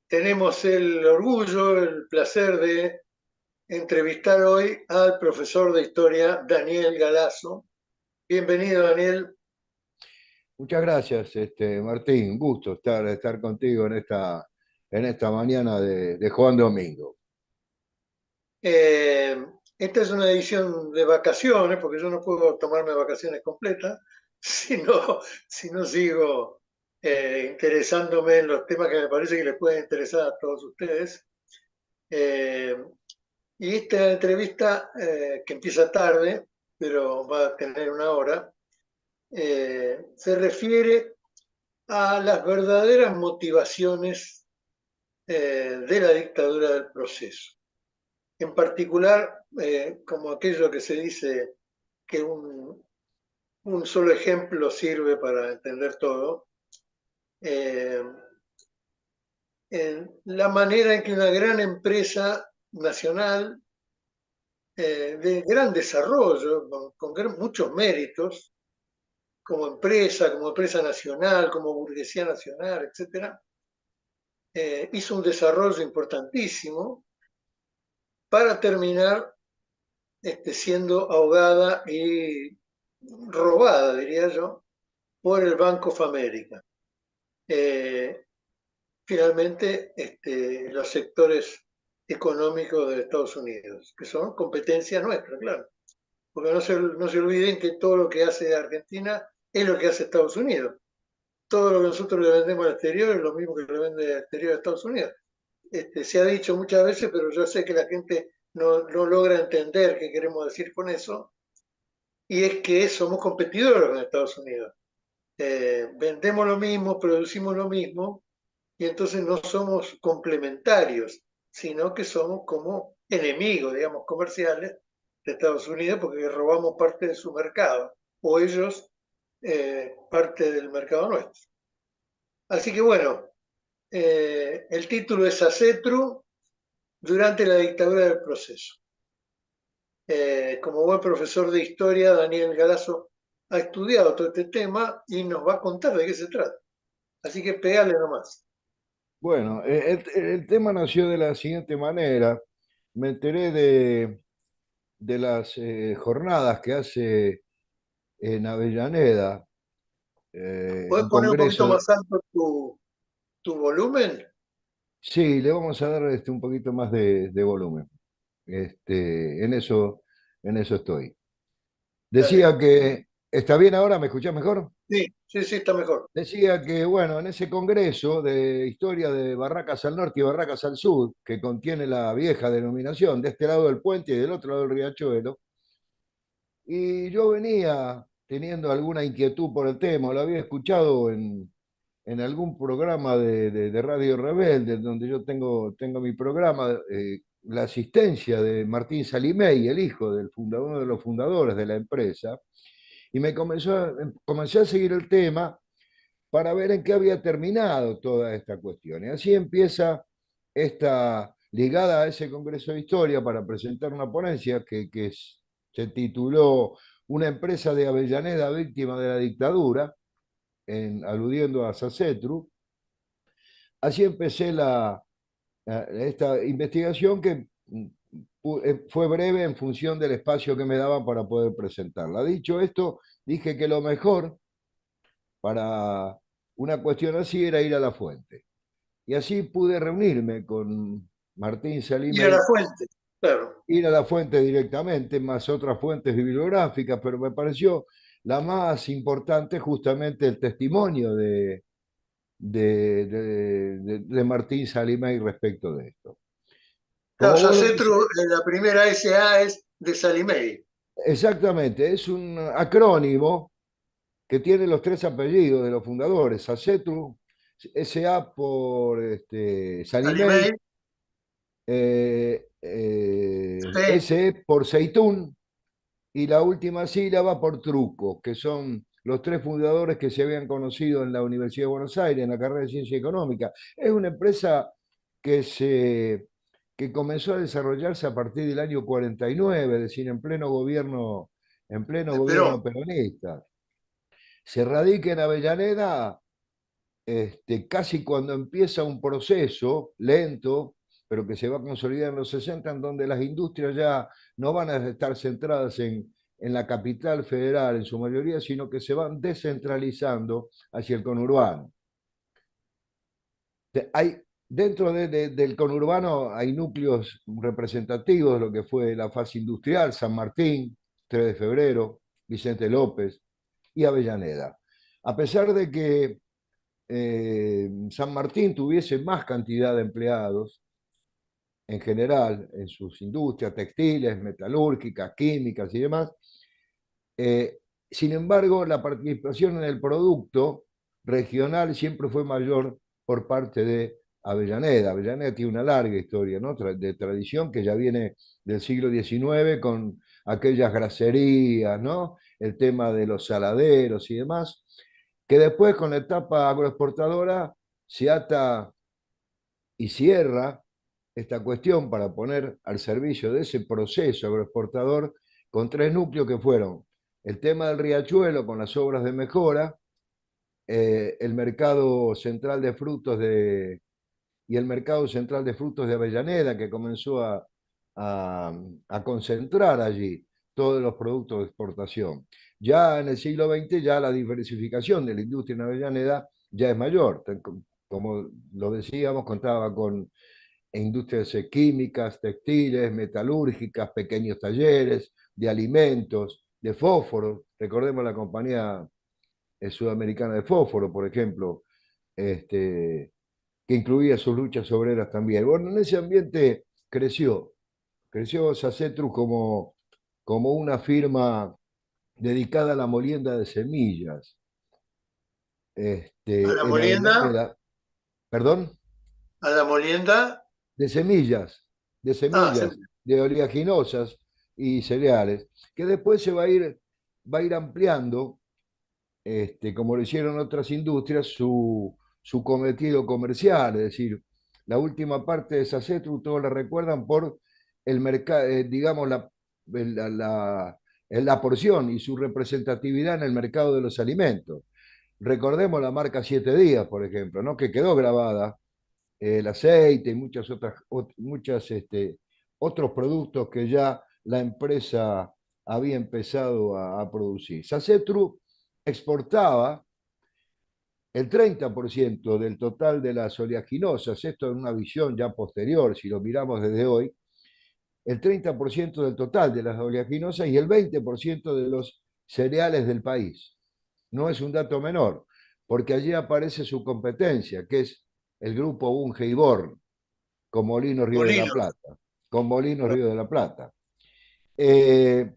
Tenemos el orgullo, el placer de entrevistar hoy al profesor de historia Daniel Galazo. Bienvenido, Daniel. Muchas gracias, Martín. Un gusto estar contigo en esta mañana de Juan Domingo. Eh, Esta es una edición de vacaciones, porque yo no puedo tomarme vacaciones completas, si no sigo interesándome en los temas que me parece que les pueden interesar a todos ustedes. Eh, y esta entrevista, que empieza tarde, pero va a tener una hora, se refiere a las verdaderas motivaciones de la dictadura del proceso. En particular, como aquello que se dice que un solo ejemplo sirve para entender todo, eh, en la manera en que una gran empresa nacional de gran desarrollo, con muchos méritos, como empresa nacional, como burguesía nacional, etcétera, hizo un desarrollo importantísimo para terminar siendo ahogada y robada, diría yo, por el Banco of America. Eh, Finalmente, los sectores económicos de Estados Unidos, que son competencia nuestra, claro. Porque no se olviden que todo lo que hace Argentina es lo que hace Estados Unidos. Todo lo que nosotros le vendemos al exterior es lo mismo que le vende al exterior a Estados Unidos. Se ha dicho muchas veces, pero yo sé que la gente no logra entender qué queremos decir con eso, y es que somos competidores con Estados Unidos. Vendemos lo mismo, producimos lo mismo, y entonces no somos complementarios, sino que somos como enemigos, digamos, comerciales de Estados Unidos, porque robamos parte de su mercado, o ellos parte del mercado nuestro. Así que bueno, el título es ACETRU durante la dictadura del proceso. Como buen profesor de historia, Daniel Galazo ha estudiado todo este tema y nos va a contar de qué se trata. Así que pegale nomás. Bueno, el tema nació de la siguiente manera. Me enteré de las jornadas que hace en Avellaneda, ¿Puedes un poner un poquito congreso. más alto tu volumen? Sí, le vamos a dar un poquito más de volumen. En eso estoy. Dale. Decía que, ¿está bien ahora? ¿Me escuchás mejor? Sí, sí, sí, está mejor. Decía que, bueno, en ese congreso de historia de Barracas al norte y Barracas al sur, que contiene la vieja denominación, de este lado del puente y del otro lado del riachuelo, y yo venía teniendo alguna inquietud por el tema, lo había escuchado en algún programa de Radio Rebelde, donde yo tengo mi programa, la asistencia de Martín Salimey, el hijo del fundador, uno de los fundadores de la empresa, y comencé a seguir el tema para ver en qué había terminado toda esta cuestión. Y así empieza esta ligada a ese Congreso de Historia para presentar una ponencia se tituló Una empresa de Avellaneda víctima de la dictadura, aludiendo a Sacetru. Así empecé esta investigación que fue breve en función del espacio que me daban para poder presentarla. Dicho esto, dije que lo mejor para una cuestión así era ir a la fuente. Y así pude reunirme con Martín Ir a la Salimey, fuente, claro. ir a la fuente directamente, más otras fuentes bibliográficas, pero me pareció la más importante justamente el testimonio de Martín Salimey respecto de esto. Claro, Como vos lo Sacetru, dices, la primera SA es de Salimey. exactamente, es un acrónimo que tiene los tres apellidos de los fundadores, Sacetru, SA por Salimey, Salimey, C, SE por Seitún y la última sílaba por Truco, que son los tres fundadores que se habían conocido en la Universidad de Buenos Aires, en la carrera de Ciencia Económica. Es una empresa que, se, que comenzó a desarrollarse a partir del año 49, es decir, en pleno de Perón. gobierno peronista. Se radica en Avellaneda casi cuando empieza un proceso lento, pero que se va a consolidar en los 60, en donde las industrias ya no van a estar centradas en la capital federal en su mayoría, sino que se van descentralizando hacia el conurbano. Hay, dentro del conurbano hay núcleos representativos de lo que fue la fase industrial, San Martín, 3 de febrero, Vicente López y Avellaneda. A pesar de que San Martín tuviese más cantidad de empleados en general en sus industrias textiles, metalúrgicas, químicas y demás, eh, sin embargo, la participación en el producto regional siempre fue mayor por parte de Avellaneda. Avellaneda tiene una larga historia, ¿no?, de tradición que ya viene del siglo XIX con aquellas graserías, ¿no?, el tema de los saladeros y demás, que después con la etapa agroexportadora se ata y cierra esta cuestión para poner al servicio de ese proceso agroexportador con tres núcleos que fueron el tema del riachuelo con las obras de mejora, el mercado central de frutos y el mercado central de frutos de Avellaneda, que comenzó a concentrar allí todos los productos de exportación. Ya en el siglo XX, ya la diversificación de la industria en Avellaneda ya es mayor. Como lo decíamos, contaba con industrias químicas, textiles, metalúrgicas, pequeños talleres, de alimentos, de fósforos. Recordemos la compañía sudamericana de fósforo, por ejemplo, que incluía sus luchas obreras también. Bueno, en ese ambiente creció Sacetru como una firma dedicada a la molienda de semillas A la en molienda, Avellaneda, perdón, a la molienda, de semillas, de ah, semillas, de oleaginosas y cereales, que después va a ir ampliando, como lo hicieron otras industrias, su cometido comercial, es decir, la última parte de Sacetru, todos la recuerdan por el mercado, digamos, la porción y su representatividad en el mercado de los alimentos. Recordemos la marca Siete Días, por ejemplo, ¿no?, que quedó grabada el aceite y muchas otras, otros productos que ya la empresa había empezado a producir. Sacetru exportaba el 30% del total de las oleaginosas, esto en una visión ya posterior, si lo miramos desde hoy, el 30% del total de las oleaginosas y el 20% de los cereales del país. No es un dato menor, porque allí aparece su competencia, que es el grupo Bunge y Born, con Molinos Río de la molino. Plata, con Molinos Río de la Plata. Eh,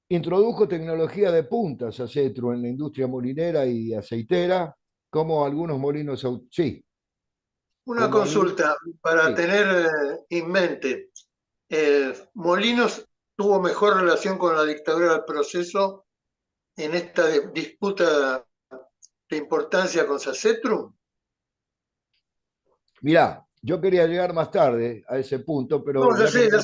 Introdujo tecnología de punta Sacetru en la industria molinera y aceitera, como algunos molinos, sí, Una como algunos, consulta para sí. tener en mente. Molinos tuvo mejor relación con la dictadura del proceso en esta disputa de importancia con Sacetru. Mirá, yo quería llegar más tarde a ese punto, No, pero ya que me lo...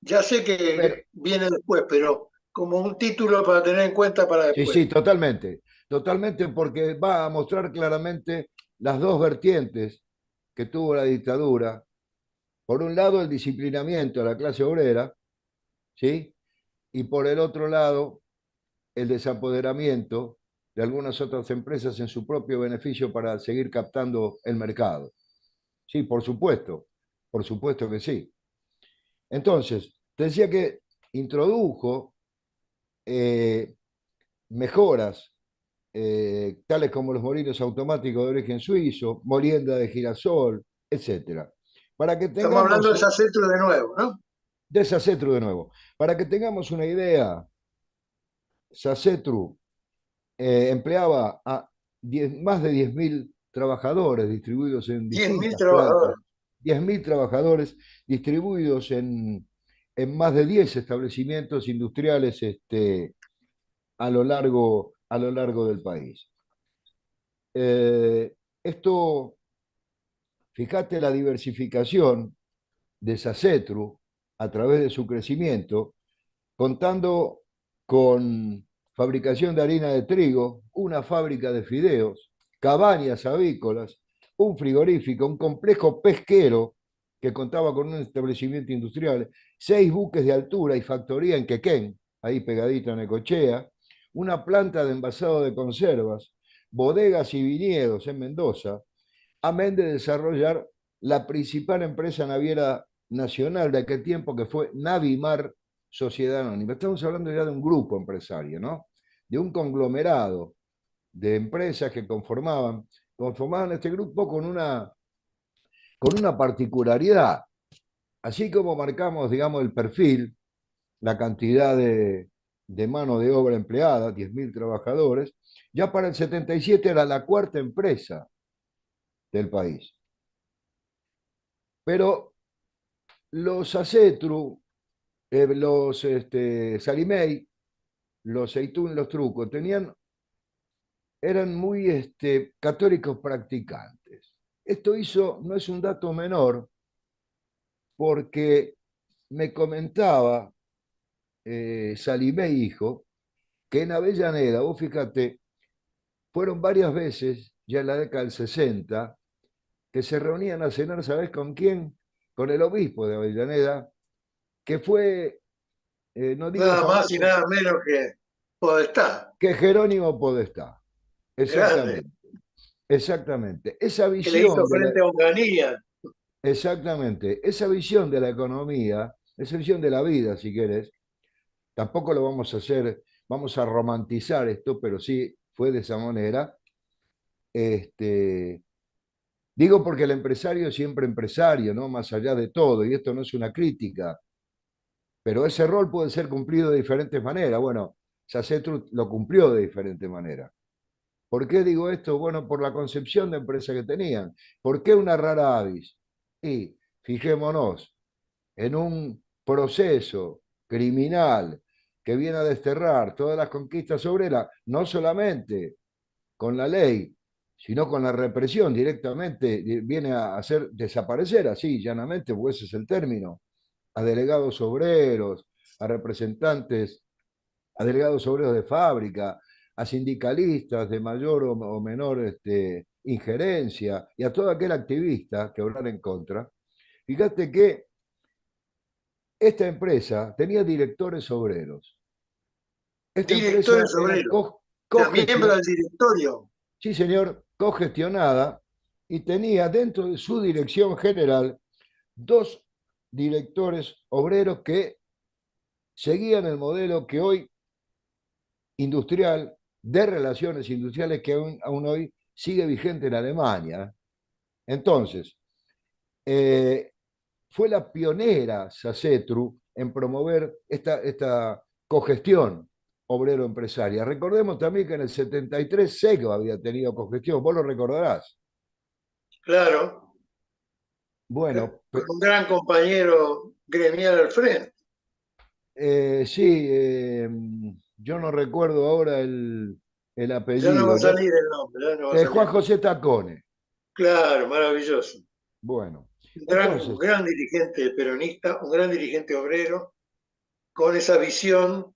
ya sé Pero, que viene después, pero como un título para tener en cuenta para sí, después. sí, totalmente, totalmente, porque va a mostrar claramente las dos vertientes que tuvo la dictadura. Por un lado, el disciplinamiento de la clase obrera, ¿sí? Y por el otro lado, el desapoderamiento de algunas otras empresas en su propio beneficio para seguir captando el mercado. Sí, por supuesto que sí. Entonces, te decía que introdujo eh, mejoras, tales como los molinos automáticos de origen suizo, molienda de girasol, etcétera. Para que Estamos hablando tengamos, de Sacetru de nuevo, ¿no? de Sacetru de nuevo, para que tengamos una idea, Sacetru empleaba a más de 10.000 trabajadores distribuidos en 10.000 distintas plantas, trabajadores. 10.000 trabajadores distribuidos en más de 10 establecimientos industriales a lo largo del país. Esto, fíjate la diversificación de Sacetru a través de su crecimiento, contando con fabricación de harina de trigo, una fábrica de fideos, cabañas avícolas, un frigorífico, un complejo pesquero que contaba con un establecimiento industrial, 6 buques de altura y factoría en Quequén, ahí pegadito en Necochea, una planta de envasado de conservas, bodegas y viñedos en Mendoza, amén de desarrollar la principal empresa naviera nacional de aquel tiempo, que fue Navimar Sociedad Anónima. Estamos hablando ya de un grupo empresario, ¿no? De un conglomerado de empresas que conformaban este grupo con una particularidad. Así como marcamos, digamos, el perfil, la cantidad de mano de obra empleada, 10.000 trabajadores, ya para el 77 era la cuarta empresa del país. Pero los Acetru, los Salimey, los Seitún, los Trucos, eran muy católicos practicantes. Esto no es un dato menor, porque me comentaba Salimey hijo, que en Avellaneda, vos fíjate, fueron varias veces, ya en la década del 60, que se reunían a cenar, ¿sabés con quién? Con el obispo de Avellaneda, que fue, no digo Nada más y famoso, nada menos que Podestá, que Jerónimo Podestá. grande, Exactamente, exactamente. Esa que le hizo visión de la, frente a Onganía. exactamente, esa visión de la economía, esa visión de la vida, si querés, tampoco lo vamos a hacer, vamos a romantizar esto, pero sí fue de esa manera. Este, Digo porque el empresario es siempre empresario, ¿no? Más allá de todo, y esto no es una crítica, pero ese rol puede ser cumplido de diferentes maneras. Bueno, Sacetru lo cumplió de diferente manera. ¿Por qué digo esto? Bueno, por la concepción de empresa que tenían. ¿Por qué una rara avis? Y fijémonos, en un proceso criminal que viene a desterrar todas las conquistas obreras, no solamente con la ley, sino con la represión directamente, viene a hacer desaparecer, así llanamente, pues ese es el término, a delegados obreros, a representantes, a delegados obreros de fábrica, a sindicalistas de mayor o menor injerencia y a todo aquel activista que obrar en contra. Fíjate que esta empresa tenía directores obreros. Esta empresa Directores era obreros, o sea, miembro cogestionada, del directorio. sí señor, cogestionada, y tenía dentro de su dirección general 2 directores obreros que seguían el modelo que hoy industrial, de relaciones industriales, que aún hoy sigue vigente en Alemania. Entonces, eh, fue la pionera Sacetru en promover esta cogestión obrero-empresaria. Recordemos también que en el 73 SECO había tenido cogestión, vos lo recordarás. Claro, Bueno, con un gran compañero gremial al frente. sí, yo no recuerdo ahora el Ya no va a apellido. salir el nombre, ya no va a Juan salir. José Tacone. Claro, maravilloso. Bueno, Un entonces, gran dirigente peronista, un gran dirigente obrero, con esa visión,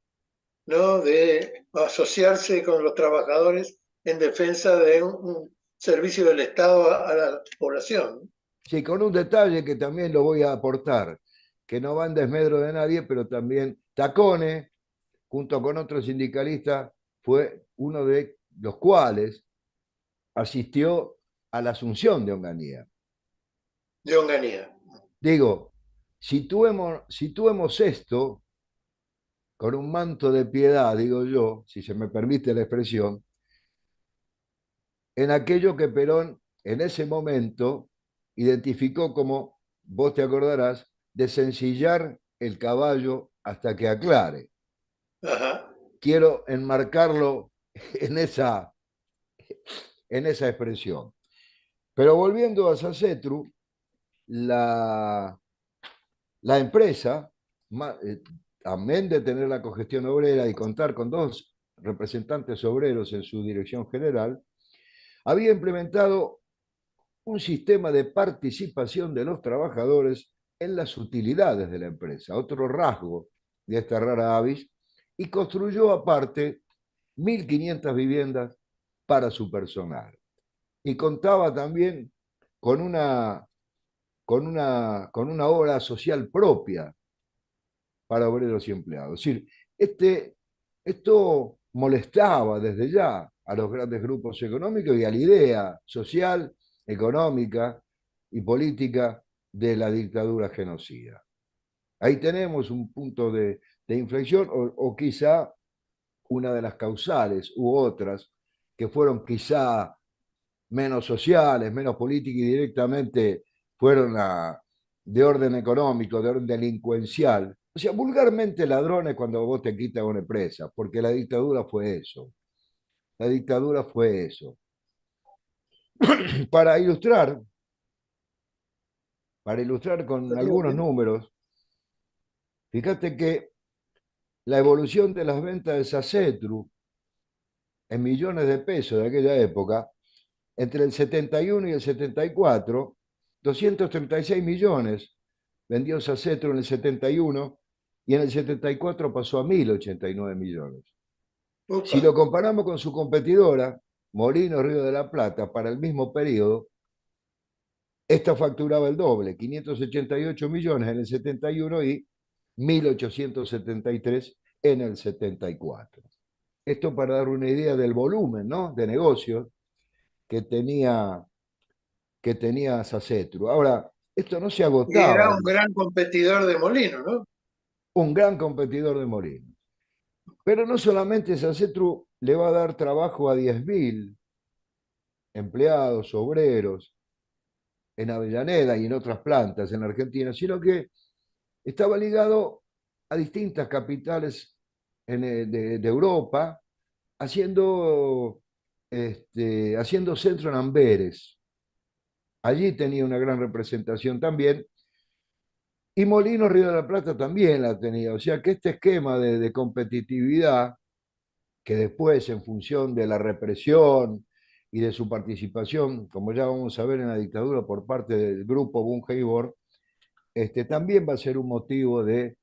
¿no?, de asociarse con los trabajadores en defensa de un servicio del Estado a la población. sí, con un detalle que también lo voy a aportar, que no va en desmedro de nadie, pero también Tacone, junto con otros sindicalistas, fue uno de los cuales asistió a la asunción de Onganía. De Onganía. Digo, situemos esto con un manto de piedad, digo yo, si se me permite la expresión, en aquello que Perón en ese momento identificó como, vos te acordarás, de sencillar el caballo hasta que aclare. Ajá. Quiero enmarcarlo en esa expresión. Pero volviendo a Sacetru, la, la empresa, amén de tener la cogestión obrera y contar con 2 representantes obreros en su dirección general, había implementado un sistema de participación de los trabajadores en las utilidades de la empresa, otro rasgo de esta rara avis, y construyó aparte 1.500 viviendas para su personal. y contaba también con con una obra social propia para obreros y empleados. Es decir, esto molestaba desde ya a los grandes grupos económicos y a la idea social, económica y política de la dictadura genocida. Ahí tenemos un punto de inflexión o quizá una de las causales u otras que fueron quizá menos sociales, menos políticas y directamente fueron de orden económico, de orden delincuencial. O sea, vulgarmente ladrones cuando vos te quitas una empresa, porque la dictadura fue eso. La dictadura fue eso. Para ilustrar, para ilustrar con Estaría algunos bien. números, fíjate que la evolución de las ventas de Sacetru en millones de pesos de aquella época, entre el 71 y el 74, 236 millones vendió Sacetru en el 71 y en el 74 pasó a 1.089 millones. Si Opa, lo comparamos con su competidora, Molino Río de la Plata, para el mismo periodo, esta facturaba el doble, 588 millones en el 71 y 1.873 en el 74. Esto para dar una idea del volumen, ¿no?, de negocios que tenía, que tenía Sacetru. Ahora, esto no se y era agotaba, un gran competidor de Molino, ¿no? un gran competidor de Molino. Pero no solamente Sacetru le va a dar trabajo a 10.000 empleados, obreros, en Avellaneda y en otras plantas en Argentina, sino que estaba ligado a distintas capitales de Europa, haciendo, haciendo centro en Amberes. Allí tenía una gran representación también. Y Molino Río de la Plata también la tenía. O sea que este esquema de competitividad, que después, en función de la represión y de su participación, como ya vamos a ver en la dictadura por parte del grupo Bungeibor, también va a ser un motivo de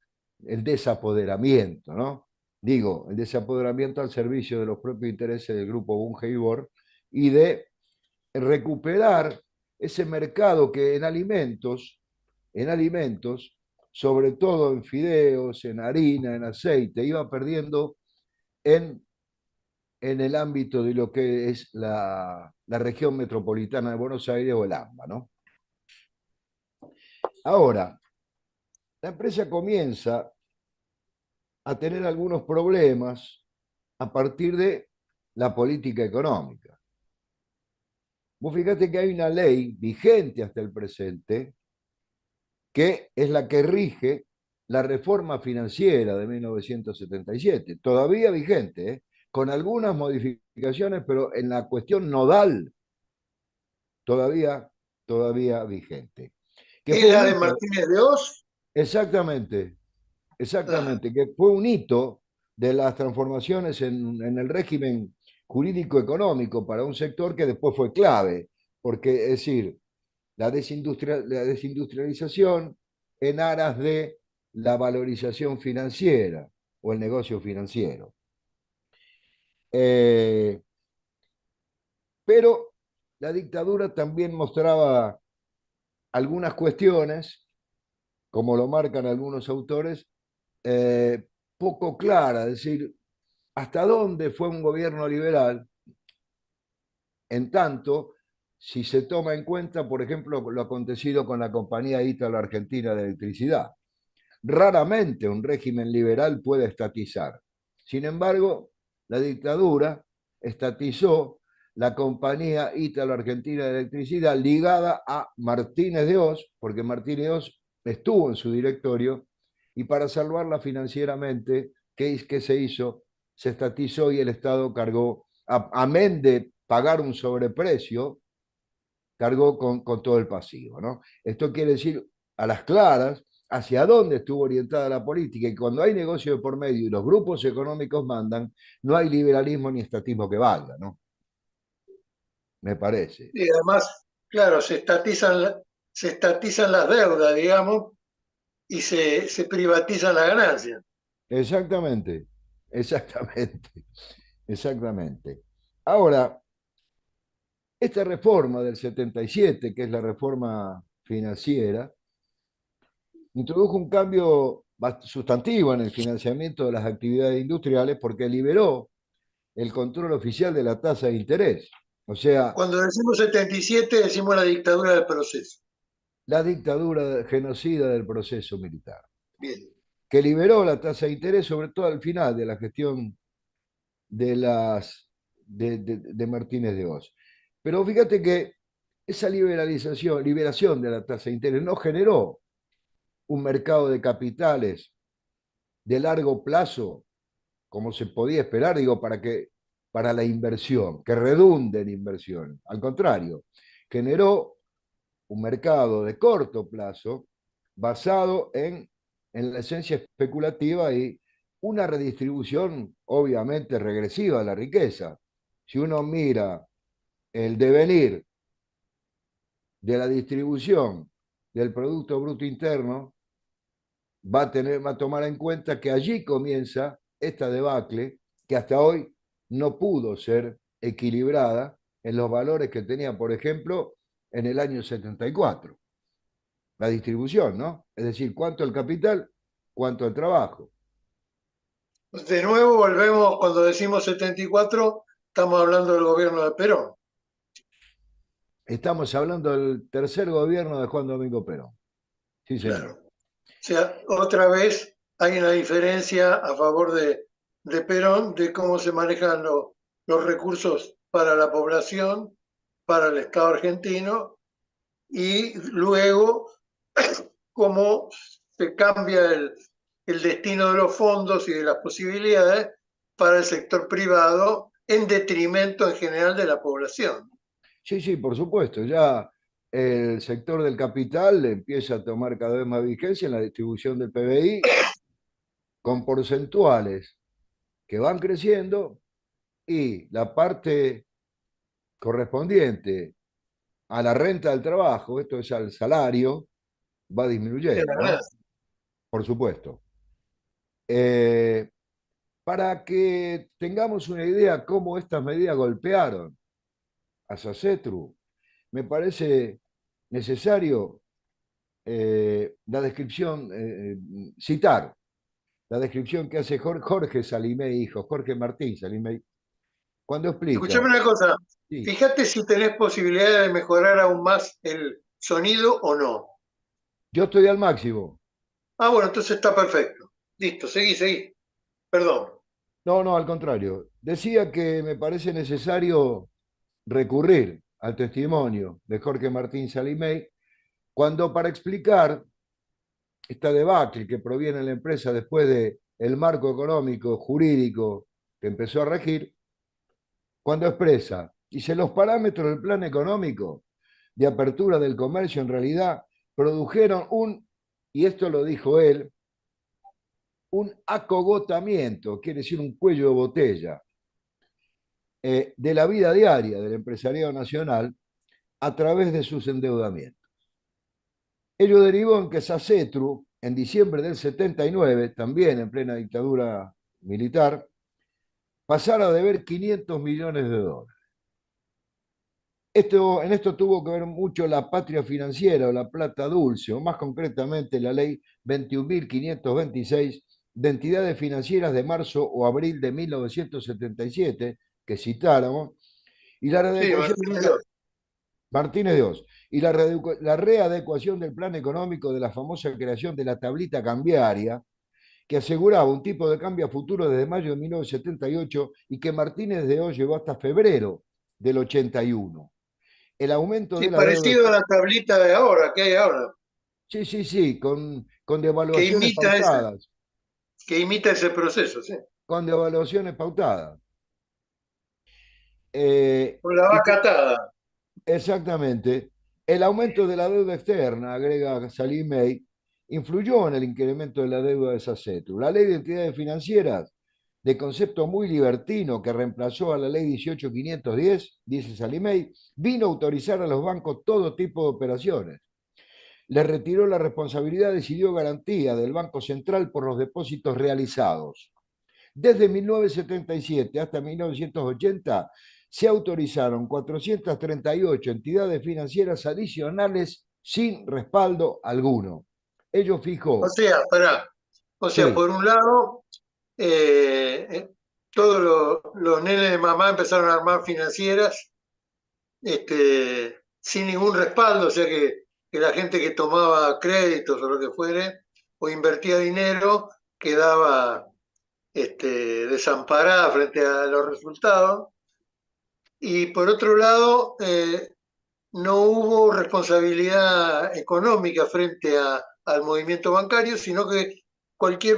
el desapoderamiento, ¿no? Digo, el desapoderamiento al servicio de los propios intereses del grupo Bungeibor y de recuperar ese mercado que en alimentos, sobre todo en fideos, en harina, en aceite, iba perdiendo en, en el ámbito de lo que es la región metropolitana de Buenos Aires o el AMBA, ¿no? Ahora, la empresa comienza a tener algunos problemas a partir de la política económica. Vos fíjate que hay una ley vigente hasta el presente que es la que rige la reforma financiera de 1977, todavía vigente, con algunas modificaciones, pero en la cuestión nodal todavía, todavía vigente. Que Es fue un la de hito, Martínez de Oz. exactamente, Ah, exactamente, que fue un hito de las transformaciones en el régimen jurídico-económico para un sector que después fue clave, porque es decir, la desindustrialización en aras de la valorización financiera o el negocio financiero. Eh, pero la dictadura también mostraba algunas cuestiones, como lo marcan algunos autores, poco claras, es decir, hasta dónde fue un gobierno liberal, en tanto, si se toma en cuenta, por ejemplo, lo acontecido con la compañía Ítalo-Argentina de Electricidad. Raramente un régimen liberal puede estatizar. Sin embargo, la dictadura estatizó la compañía Ítalo-Argentina de Electricidad ligada a Martínez de Oz, porque Martínez de Oz estuvo en su directorio, y para salvarla financieramente, ¿qué se hizo? Se estatizó y el Estado cargó, amén de pagar un sobreprecio, cargó con todo el pasivo, ¿no? Esto quiere decir a las claras hacia dónde estuvo orientada la política y cuando hay negocio de por medio y los grupos económicos mandan, no hay liberalismo ni estatismo que valga, ¿no? Me parece. y además, claro, se estatizan las deudas, digamos, y se privatizan las ganancias. Exactamente, exactamente, exactamente. Ahora, Esta reforma del 77, que es la reforma financiera, introdujo un cambio sustantivo en el financiamiento de las actividades industriales porque liberó el control oficial de la tasa de interés. O sea, Cuando decimos 77, decimos la dictadura del proceso. la dictadura genocida del proceso militar, Bien. que liberó la tasa de interés, sobre todo al final de la gestión de Martínez de Oz. Pero fíjate que esa liberación de la tasa de interés no generó un mercado de capitales de largo plazo, como se podía esperar, digo, para la inversión, que redunde en inversión. Al contrario, generó un mercado de corto plazo basado en la esencia especulativa y una redistribución obviamente regresiva de la riqueza. Si uno mira el devenir de la distribución del Producto Bruto Interno, va a tomar en cuenta que allí comienza esta debacle que hasta hoy no pudo ser equilibrada en los valores que tenía, por ejemplo, en el año 74. La distribución, ¿no? Es decir, cuánto el capital, cuánto el trabajo. De nuevo volvemos, cuando decimos 74, estamos hablando del gobierno de Perón. Estamos hablando del tercer gobierno de Juan Domingo Perón. Sí, Claro. señor. O sea, otra vez hay una diferencia a favor de Perón de cómo se manejan los recursos para la población, para el Estado argentino, y luego cómo se cambia el destino de los fondos y de las posibilidades para el sector privado en detrimento en general de la población. Sí, sí, por supuesto. Ya el sector del capital empieza a tomar cada vez más vigencia en la distribución del PBI con porcentuales que van creciendo y la parte correspondiente a la renta del trabajo, esto es al salario, va Es la disminuyendo, ¿no? ganancia. Por supuesto. Eh, para que tengamos una idea cómo estas medidas golpearon a Sacetru, me parece necesario la descripción, citar la descripción que hace Jorge Salimey, hijo, Jorge Martín Salimey, cuando Escuchame explica, una cosa, sí, fíjate si tenés posibilidad de mejorar aún más el sonido o no. yo estoy al máximo. Ah, bueno, entonces está perfecto. Listo, seguí, seguí. Perdón. No, no, al contrario. Decía que me parece necesario recurrir al testimonio de Jorge Martín Salimey cuando para explicar esta debacle que proviene de la empresa después del marco económico, jurídico que empezó a regir, cuando expresa, dice, los parámetros del plan económico de apertura del comercio en realidad produjeron y esto lo dijo él, un acogotamiento, quiere decir un cuello de botella, de la vida diaria del empresariado nacional a través de sus endeudamientos. Ello derivó en que Sacetru, en diciembre del 79, también en plena dictadura militar, pasara a deber 500 millones de dólares. En esto tuvo que ver mucho la patria financiera o la plata dulce, o más concretamente la ley 21.526 de entidades financieras de marzo o abril de 1977, que citáramos, y la Sí, readecuación Martínez de Oz. Martínez de Oz, y la readecuación del plan económico de la famosa creación de la tablita cambiaria, que aseguraba un tipo de cambio a futuro desde mayo de 1978 y que Martínez de Oz llevó hasta febrero del 81. El aumento Sí, de la deuda. parecido a la tablita de ahora, que hay ahora, Sí, sí, sí, con que devaluaciones imita ese, pautadas, que imita ese proceso, sí. con devaluaciones pautadas. Con la Y vaca atada. exactamente, el aumento de la deuda externa, agrega Salim May, influyó en el incremento de la deuda de Sacetu. La ley de entidades financieras, de concepto muy libertino que reemplazó a la ley 18.510, dice Salimey, vino a autorizar a los bancos todo tipo de operaciones. Le retiró la responsabilidad y dio garantía del Banco Central por los depósitos realizados. Desde 1977 hasta 1980 se autorizaron 438 entidades financieras adicionales sin respaldo alguno. Ello O fijó, sea, pará. O sea, sí, por un lado, todos los nenes de mamá empezaron a armar financieras sin ningún respaldo, o sea que la gente que tomaba créditos o lo que fuere, o invertía dinero, quedaba desamparada frente a los resultados. Y por otro lado, no hubo responsabilidad económica frente al movimiento bancario, sino que cualquier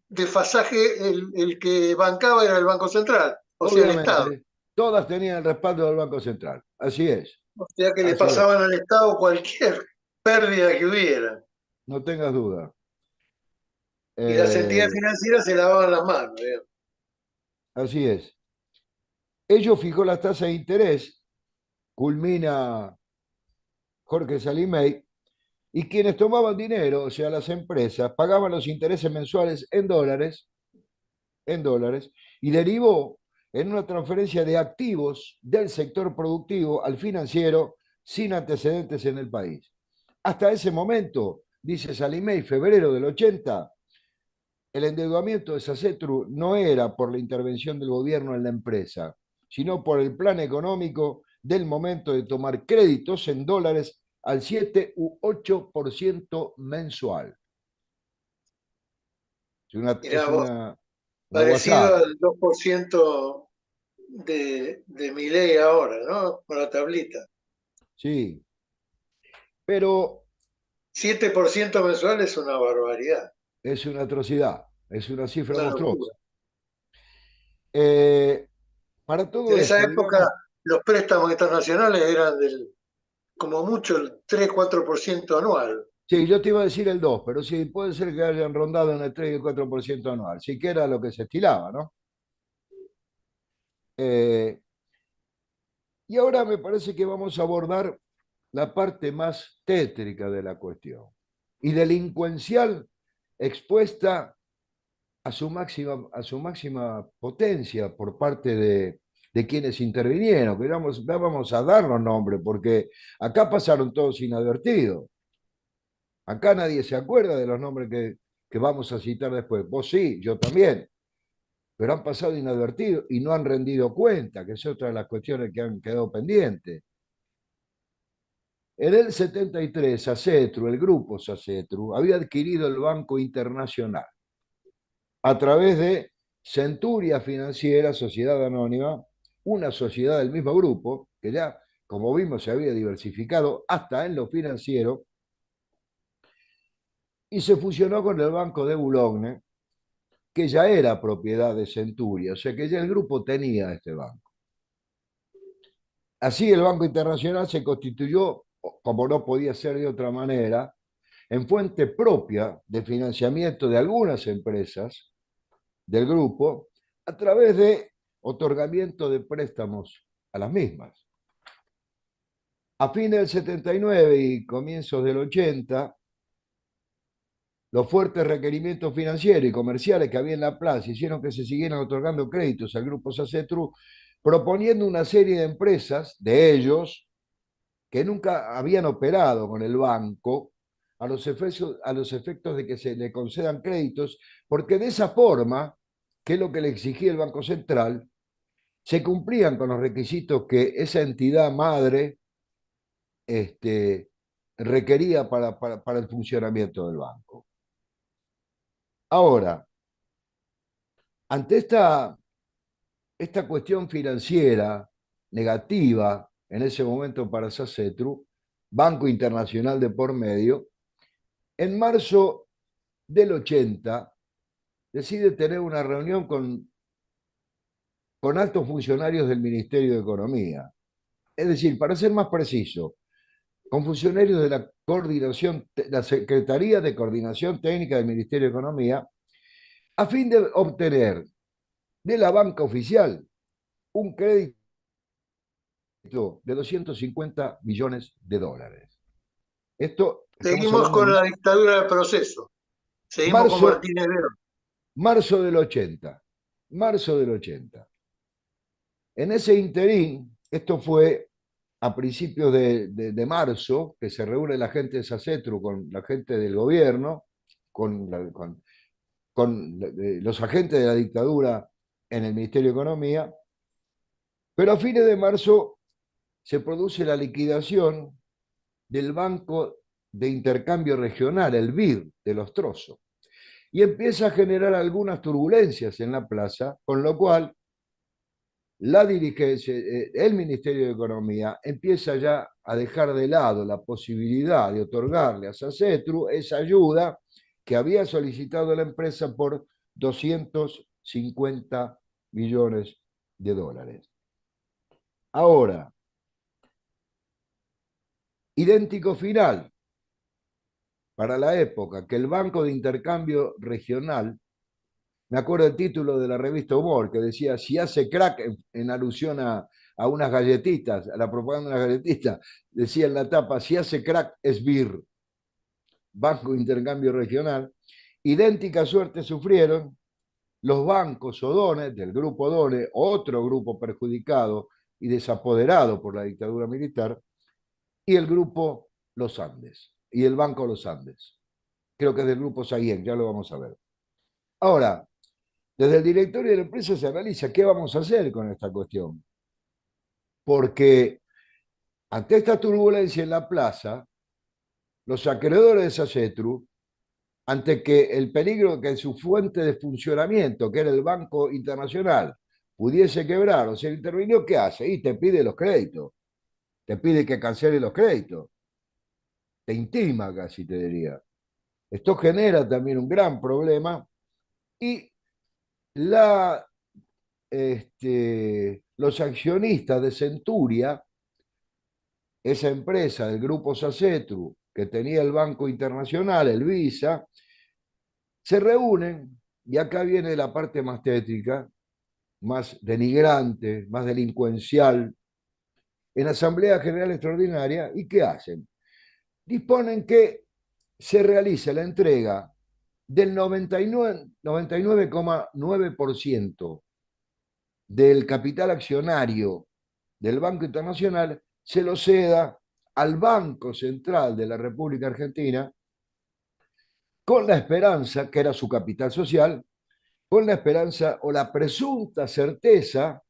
desfasaje, el que bancaba era el Banco Central, o sea, el Estado. obviamente, todas tenían el respaldo del Banco Central. Así es, O sea que le así es, pasaban al Estado cualquier pérdida que hubiera. no tengas duda. Y las entidades Eh, financieras se lavaban las manos, digamos. Así es. Ello fijó la tasa de interés, culmina Jorge Salimey, y quienes tomaban dinero, o sea, las empresas, pagaban los intereses mensuales en dólares, y derivó en una transferencia de activos del sector productivo al financiero sin antecedentes en el país. Hasta ese momento, dice Salimey, febrero del 80, el endeudamiento de Sacetru no era por la intervención del gobierno en la empresa, sino por el plan económico del momento de tomar créditos en dólares al 7 u 8% mensual. Es Mirá vos, una parecido guasada. al 2% de mi ley ahora, ¿no? Con la tablita. Sí, pero 7% mensual es una barbaridad, es una atrocidad, es una cifra una monstruosa. locura. Eh, para todo En esa esto, época digamos, los préstamos internacionales eran como mucho el 3-4% anual. sí, yo te iba a decir el 2, pero sí, puede ser que hayan rondado en el 3 y el 4% anual, sí que era lo que se estilaba, ¿no? Eh, y ahora me parece que vamos a abordar la parte más tétrica de la cuestión y delincuencial expuesta a su máxima potencia por parte de quienes intervinieron, que vamos a dar los nombres, porque acá pasaron todos inadvertidos. Acá nadie se acuerda de los nombres que vamos a citar después. Vos sí, yo también, pero han pasado inadvertidos y no han rendido cuenta, que es otra de las cuestiones que han quedado pendientes. En el 73, Sacetru, el grupo Sacetru, había adquirido el Banco Internacional a través de Centuria Financiera, Sociedad Anónima, una sociedad del mismo grupo, que ya, como vimos, se había diversificado hasta en lo financiero, y se fusionó con el Banco de Boulogne, que ya era propiedad de Centuria, o sea que ya el grupo tenía este banco. Así el Banco Internacional se constituyó, como no podía ser de otra manera, en fuente propia de financiamiento de algunas empresas del grupo a través de otorgamiento de préstamos a las mismas. A fines del 79 y comienzos del 80, los fuertes requerimientos financieros y comerciales que había en La Plaza hicieron que se siguieran otorgando créditos al grupo Sacetru, proponiendo una serie de empresas, de ellos, que nunca habían operado con el banco, a los efectos de que se le concedan créditos, porque de esa forma, que es lo que le exigía el Banco Central, se cumplían con los requisitos que esa entidad madre este, requería para el funcionamiento del banco. Ahora, ante esta cuestión financiera negativa en ese momento para Sacetru, Banco Internacional de por medio, en marzo del 80 decide tener una reunión con altos funcionarios del Ministerio de Economía. Es decir, para ser más preciso, con funcionarios de la coordinación, la Secretaría de Coordinación Técnica del Ministerio de Economía, a fin de obtener de la banca oficial un crédito de 250 millones de dólares. Esto estamos Seguimos hablando con de la dictadura del proceso, seguimos con marzo, Martínez Verón. marzo del 80. Marzo del 80. En ese interín, esto fue a principios de marzo, que se reúne la gente de SACETRU con la gente del gobierno, con los agentes de la dictadura en el Ministerio de Economía, pero a fines de marzo se produce la liquidación del Banco de Intercambio Regional, el BIR, de Los Trozos, y empieza a generar algunas turbulencias en la plaza, con lo cual la dirigencia, el Ministerio de Economía empieza ya a dejar de lado la posibilidad de otorgarle a SACETRU esa ayuda que había solicitado la empresa por 250 millones de dólares. Ahora, idéntico final para la época, que el Banco de Intercambio Regional, me acuerdo el título de la revista Humor, que decía, si hace crack, en alusión a unas galletitas, a la propaganda de unas galletitas, decía en la tapa, si hace crack es BIR, Banco de Intercambio Regional. Idéntica suerte sufrieron los bancos Odones, del grupo Odones, otro grupo perjudicado y desapoderado por la dictadura militar, y el grupo Los Andes, y el Banco Los Andes. Creo que es del grupo Saguien, ya lo vamos a ver. Ahora, desde el directorio de la empresa se analiza qué vamos a hacer con esta cuestión. Porque ante esta turbulencia en la plaza, los acreedores de SACETRU, ante que el peligro que su fuente de funcionamiento, que era el Banco Internacional, pudiese quebrar o ser intervenido, ¿qué hace? Y te pide los créditos, te pide que cancele los créditos, te intima casi, te diría. Esto genera también un gran problema y la los accionistas de Centuria, esa empresa del grupo SACETRU, que tenía el Banco Internacional, el Visa, se reúnen, y acá viene la parte más tétrica, más denigrante, más delincuencial, en Asamblea General Extraordinaria, ¿y qué hacen? Disponen que se realice la entrega del 99,9% del capital accionario del Banco Internacional, se lo ceda al Banco Central de la República Argentina, con la esperanza, que era su capital social, con la esperanza o la presunta certeza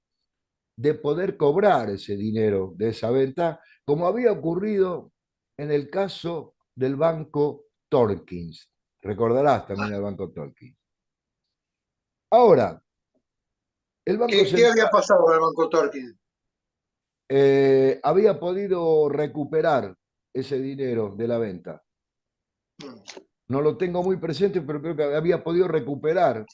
de poder cobrar ese dinero de esa venta, como había ocurrido en el caso del Banco Torkins. Recordarás también el Banco Torkins. Ahora, el Banco ¿Qué había Central pasado con el Banco Torquín? había podido recuperar ese dinero de la venta. No lo tengo muy presente, pero creo que había podido recuperar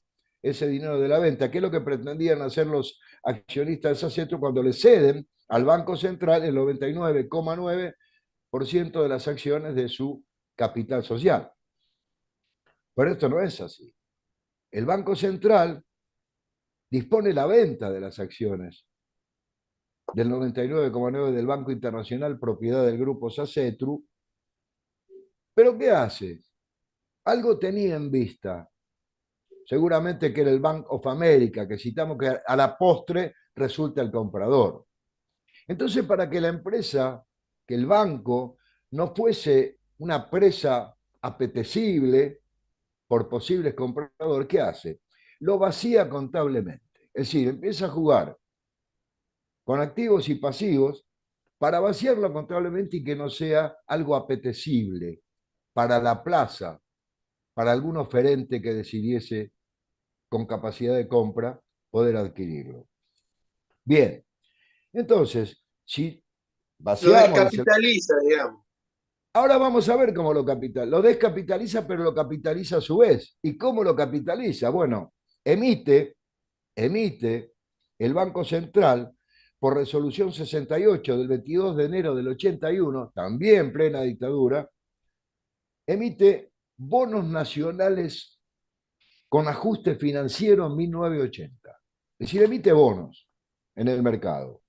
ese dinero de la venta, que es lo que pretendían hacer los accionistas de SACETRU cuando le ceden al Banco Central el 99,9% de las acciones de su capital social. Pero esto no es así. El Banco Central dispone la venta de las acciones del 99,9% del Banco Internacional, propiedad del grupo SACETRU. ¿Pero qué hace? Algo tenía en vista, seguramente que era el Bank of America, que citamos, que a la postre resulta el comprador. Entonces, para que la empresa, que el banco, no fuese una presa apetecible por posibles compradores, ¿qué hace? Lo vacía contablemente. Es decir, empieza a jugar con activos y pasivos para vaciarlo contablemente y que no sea algo apetecible para la plaza, para algún oferente que decidiese con capacidad de compra poder adquirirlo. Bien, entonces, si Lo vaciamos ese... descapitaliza, digamos. Ahora vamos a ver cómo lo capitaliza. Lo descapitaliza, pero lo capitaliza a su vez. ¿Y cómo lo capitaliza? Bueno, emite el Banco Central, por resolución 68 del 22 de enero del 81, también plena dictadura, emite bonos nacionales con ajuste financiero en 1980. Es decir, emite bonos en el mercado.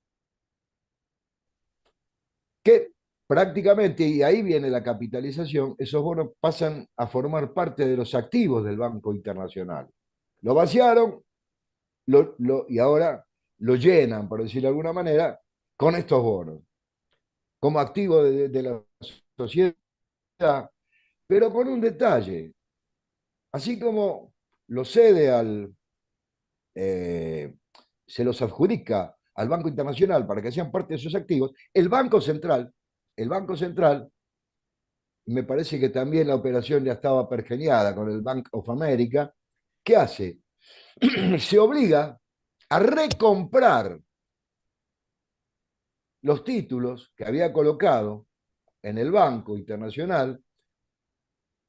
Que prácticamente, y ahí viene la capitalización, esos bonos pasan a formar parte de los activos del Banco Internacional. Lo vaciaron y ahora lo llenan, por decirlo de alguna manera, con estos bonos, como activo de la sociedad, pero con un detalle. Así como lo cede eh, se los adjudica al Banco Internacional para que sean parte de sus activos, el Banco Central, me parece que también la operación ya estaba pergeniada con el Bank of America, ¿qué hace? Se obliga a recomprar los títulos que había colocado en el Banco Internacional,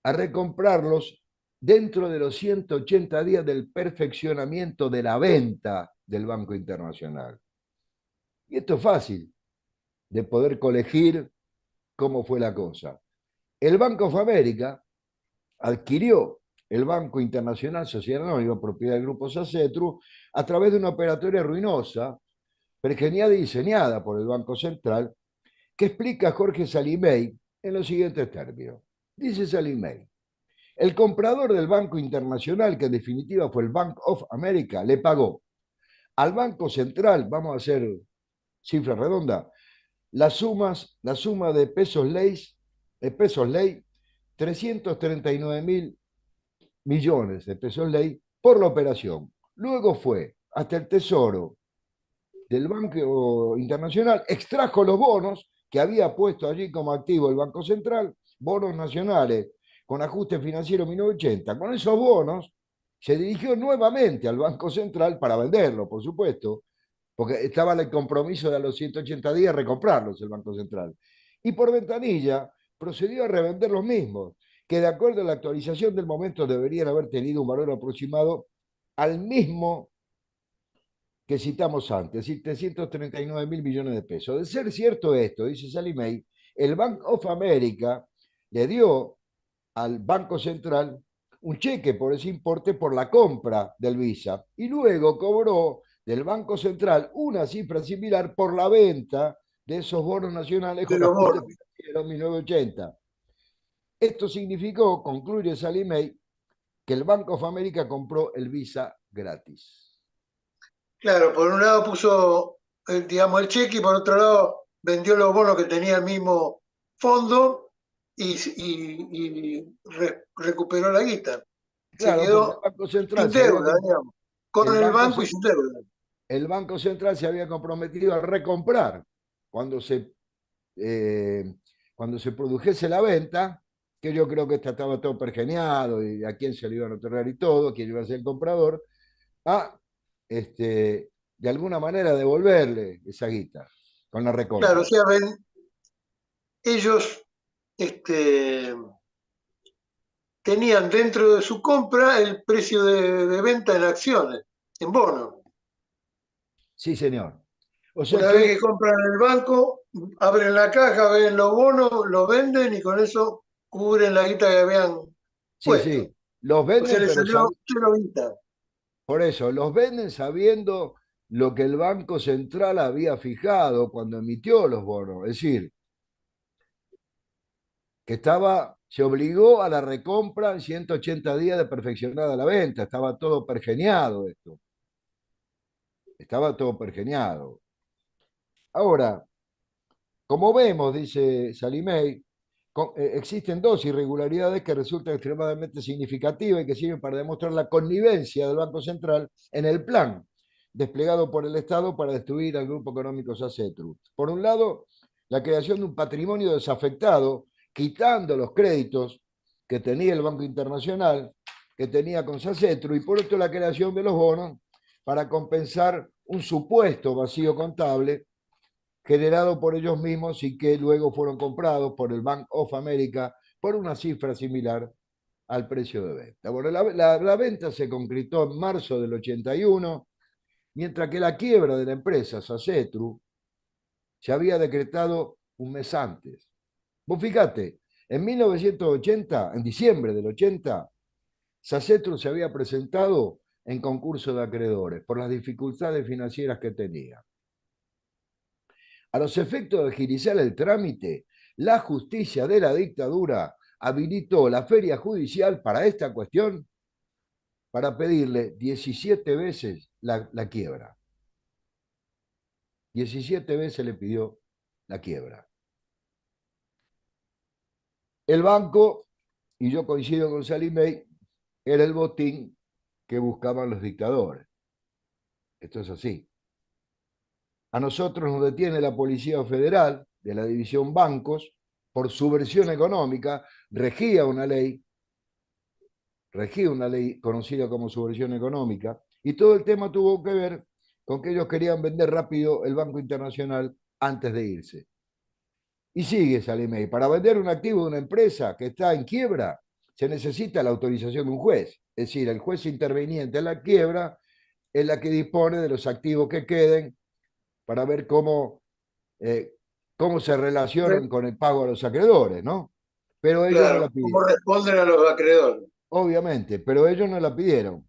a recomprarlos dentro de los 180 días del perfeccionamiento de la venta del Banco Internacional. Y esto es fácil de poder colegir cómo fue la cosa. El Banco of America adquirió el Banco Internacional Sociedad Anónima, propiedad del Grupo Sacetru, a través de una operatoria ruinosa, pergeniada y diseñada por el Banco Central, que explica Jorge Salimey en los siguientes términos. Dice Salimey: el comprador del Banco Internacional, que en definitiva fue el Bank of America, le pagó al Banco Central, vamos a hacer cifra redonda, la suma de pesos ley, 339 mil millones de pesos ley por la operación. Luego fue hasta el Tesoro del Banco Internacional, extrajo los bonos que había puesto allí como activo el Banco Central, bonos nacionales con ajuste financiero 1980. Con esos bonos se dirigió nuevamente al Banco Central para venderlo, por supuesto, porque estaba el compromiso de a los 180 días recomprarlos el Banco Central. Y por ventanilla procedió a revender los mismos, que de acuerdo a la actualización del momento deberían haber tenido un valor aproximado al mismo que citamos antes, es decir, 339 mil millones de pesos. De ser cierto esto, dice Sallie Mae, el Bank of America le dio al Banco Central un cheque por ese importe por la compra del Visa y luego cobró del Banco Central una cifra similar por la venta de esos bonos nacionales de con los ajuste bonos. financiero 1980. Esto significó, concluye Sallie Mae, que el Bank of America compró el Visa gratis. Claro, por un lado puso, digamos, el cheque y por otro lado vendió los bonos que tenía el mismo fondo y recuperó la guita. Se Claro, porque el quedó Banco Central sin se había, deuda, digamos, con el el Banco, banco y sin deuda. el Banco Central se había comprometido a recomprar cuando se, eh, cuando se produjese la venta, que yo creo que estaba todo pergeñado y a quién se lo iban a otorgar y todo, quién iba a ser el comprador, a de alguna manera devolverle esa guita con la Claro, o recompra. sea, ellos este, tenían dentro de su compra el precio de venta en acciones, en bonos. Sí, señor. O sea Una vez que, que compran en el banco, abren la caja, ven los bonos, los venden y con eso cubren la guita que habían sí, puesto. sí, los O sea, venden, les pero salió cero guita. por eso, los venden sabiendo lo que el Banco Central había fijado cuando emitió los bonos. Es decir, que se obligó a la recompra en 180 días de perfeccionada la venta. Estaba todo pergeniado esto. Estaba todo pergeniado. Ahora, como vemos, dice Salimey, existen dos irregularidades que resultan extremadamente significativas y que sirven para demostrar la connivencia del Banco Central en el plan desplegado por el Estado para destruir al grupo económico SACETRU. Por un lado, la creación de un patrimonio desafectado, quitando los créditos que tenía el Banco Internacional, que tenía con SACETRU, y por otro, la creación de los bonos para compensar un supuesto vacío contable generado por ellos mismos y que luego fueron comprados por el Bank of America por una cifra similar al precio de venta. Bueno, la venta se concretó en marzo del 81, mientras que la quiebra de la empresa Sacetru se había decretado un mes antes. Vos fíjate, en 1980, en diciembre del 80, Sacetru se había presentado en concurso de acreedores por las dificultades financieras que tenía. A los efectos de agilizar el trámite, la justicia de la dictadura habilitó la feria judicial para esta cuestión para pedirle 17 veces la quiebra. 17 veces le pidió la quiebra. El banco, y yo coincido con Sallie Mae, era el botín que buscaban los dictadores. Esto es así. A nosotros nos detiene la Policía Federal de la División Bancos por subversión económica, regía una ley conocida como subversión económica, y todo el tema tuvo que ver con que ellos querían vender rápido el Banco Internacional antes de irse. Y sigue Salimey, para vender un activo de una empresa que está en quiebra, se necesita la autorización de un juez. Es decir, el juez interveniente en la quiebra es la que dispone de los activos que queden para ver eh, cómo se relacionan con el pago a los acreedores, ¿no? Pero ellos no la Claro, ¿cómo pidieron, responden a los acreedores? obviamente, pero ellos no la pidieron.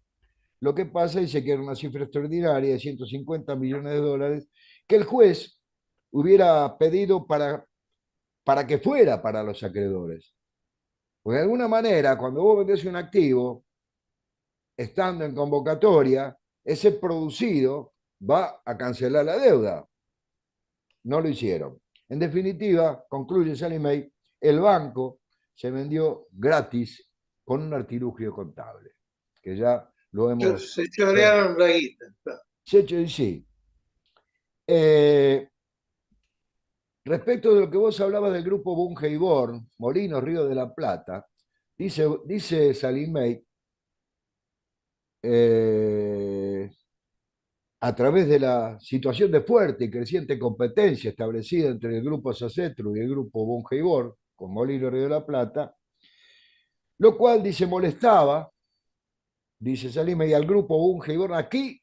Lo que pasa es que era una cifra extraordinaria de 150 millones de dólares que el juez hubiera pedido para que fuera para los acreedores. Porque de alguna manera, cuando vos vendés un activo, estando en convocatoria, ese producido va a cancelar la deuda. No lo hicieron. En definitiva, concluye Sallie Mae, el banco se vendió gratis con un artilugio contable, que ya lo hemos Se chorearon la guita. hecho en sí. Respecto de lo que vos hablabas del grupo Bunge y Born, Molinos, Río de la Plata, dice Sallie Mae, a través de la situación de fuerte y creciente competencia establecida entre el grupo Sacetru y el grupo Bunge y Born, con Molinos, Río de la Plata, lo cual, dice, molestaba, dice Sallie Mae, al grupo Bunge y Born aquí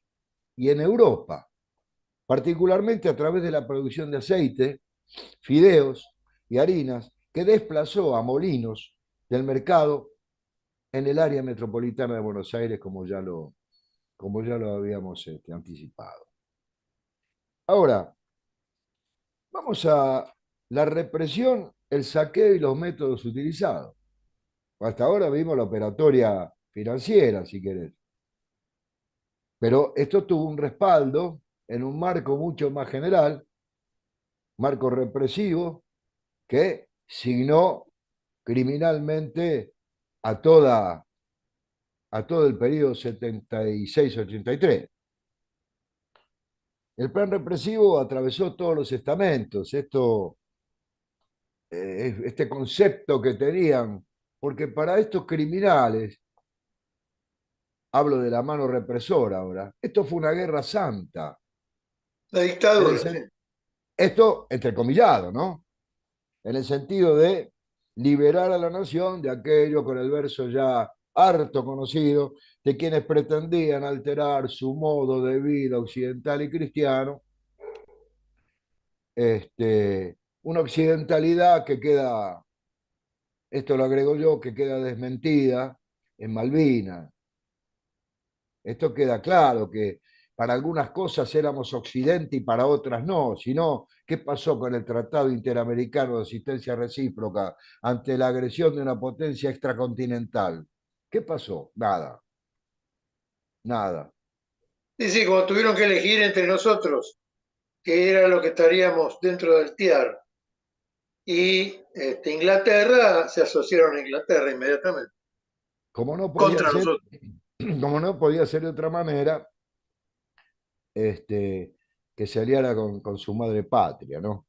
y en Europa, particularmente a través de la producción de aceite, fideos y harinas, que desplazó a Molinos del mercado en el área metropolitana de Buenos Aires, como ya lo habíamos anticipado. Ahora, vamos a la represión, el saqueo y los métodos utilizados. Hasta ahora vimos la operatoria financiera, si querés. Pero esto tuvo un respaldo en un marco mucho más general, marco represivo, que signó criminalmente a, toda, a todo el periodo 76-83. El plan represivo atravesó todos los estamentos, este concepto que tenían, porque para estos criminales, hablo de la mano represora ahora, esto fue una guerra santa. La En el dictadura, sí. esto, entrecomillado, ¿no? En el sentido de liberar a la nación de aquello con el verso ya harto conocido de quienes pretendían alterar su modo de vida occidental y cristiano, una occidentalidad que queda, esto lo agrego yo, que queda desmentida en Malvinas. Esto queda claro, que para algunas cosas éramos Occidente y para otras no, sino ¿qué pasó con el Tratado Interamericano de Asistencia Recíproca ante la agresión de una potencia extracontinental? ¿Qué pasó? Nada, nada. Sí, sí, como tuvieron que elegir entre nosotros, que era lo que estaríamos dentro del TIAR. Y Inglaterra, se asociaron a Inglaterra inmediatamente, Como no podía contra ser, nosotros. como no podía ser de otra manera, que se aliara con su madre patria, ¿no?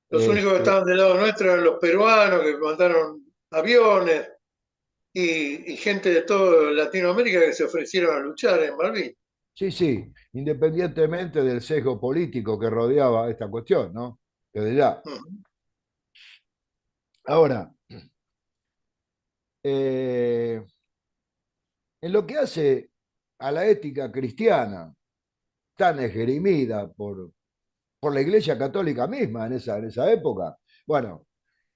Los únicos que Este, estaban del lado nuestro eran los peruanos que mandaron aviones y gente de toda Latinoamérica que se ofrecieron a luchar en Malvinas. sí, sí, independientemente del sesgo político que rodeaba esta cuestión, ¿no? Desde ya. Uh-huh. Ahora, eh, en lo que hace a la ética cristiana, tan esgrimida por la Iglesia Católica misma en esa época, bueno,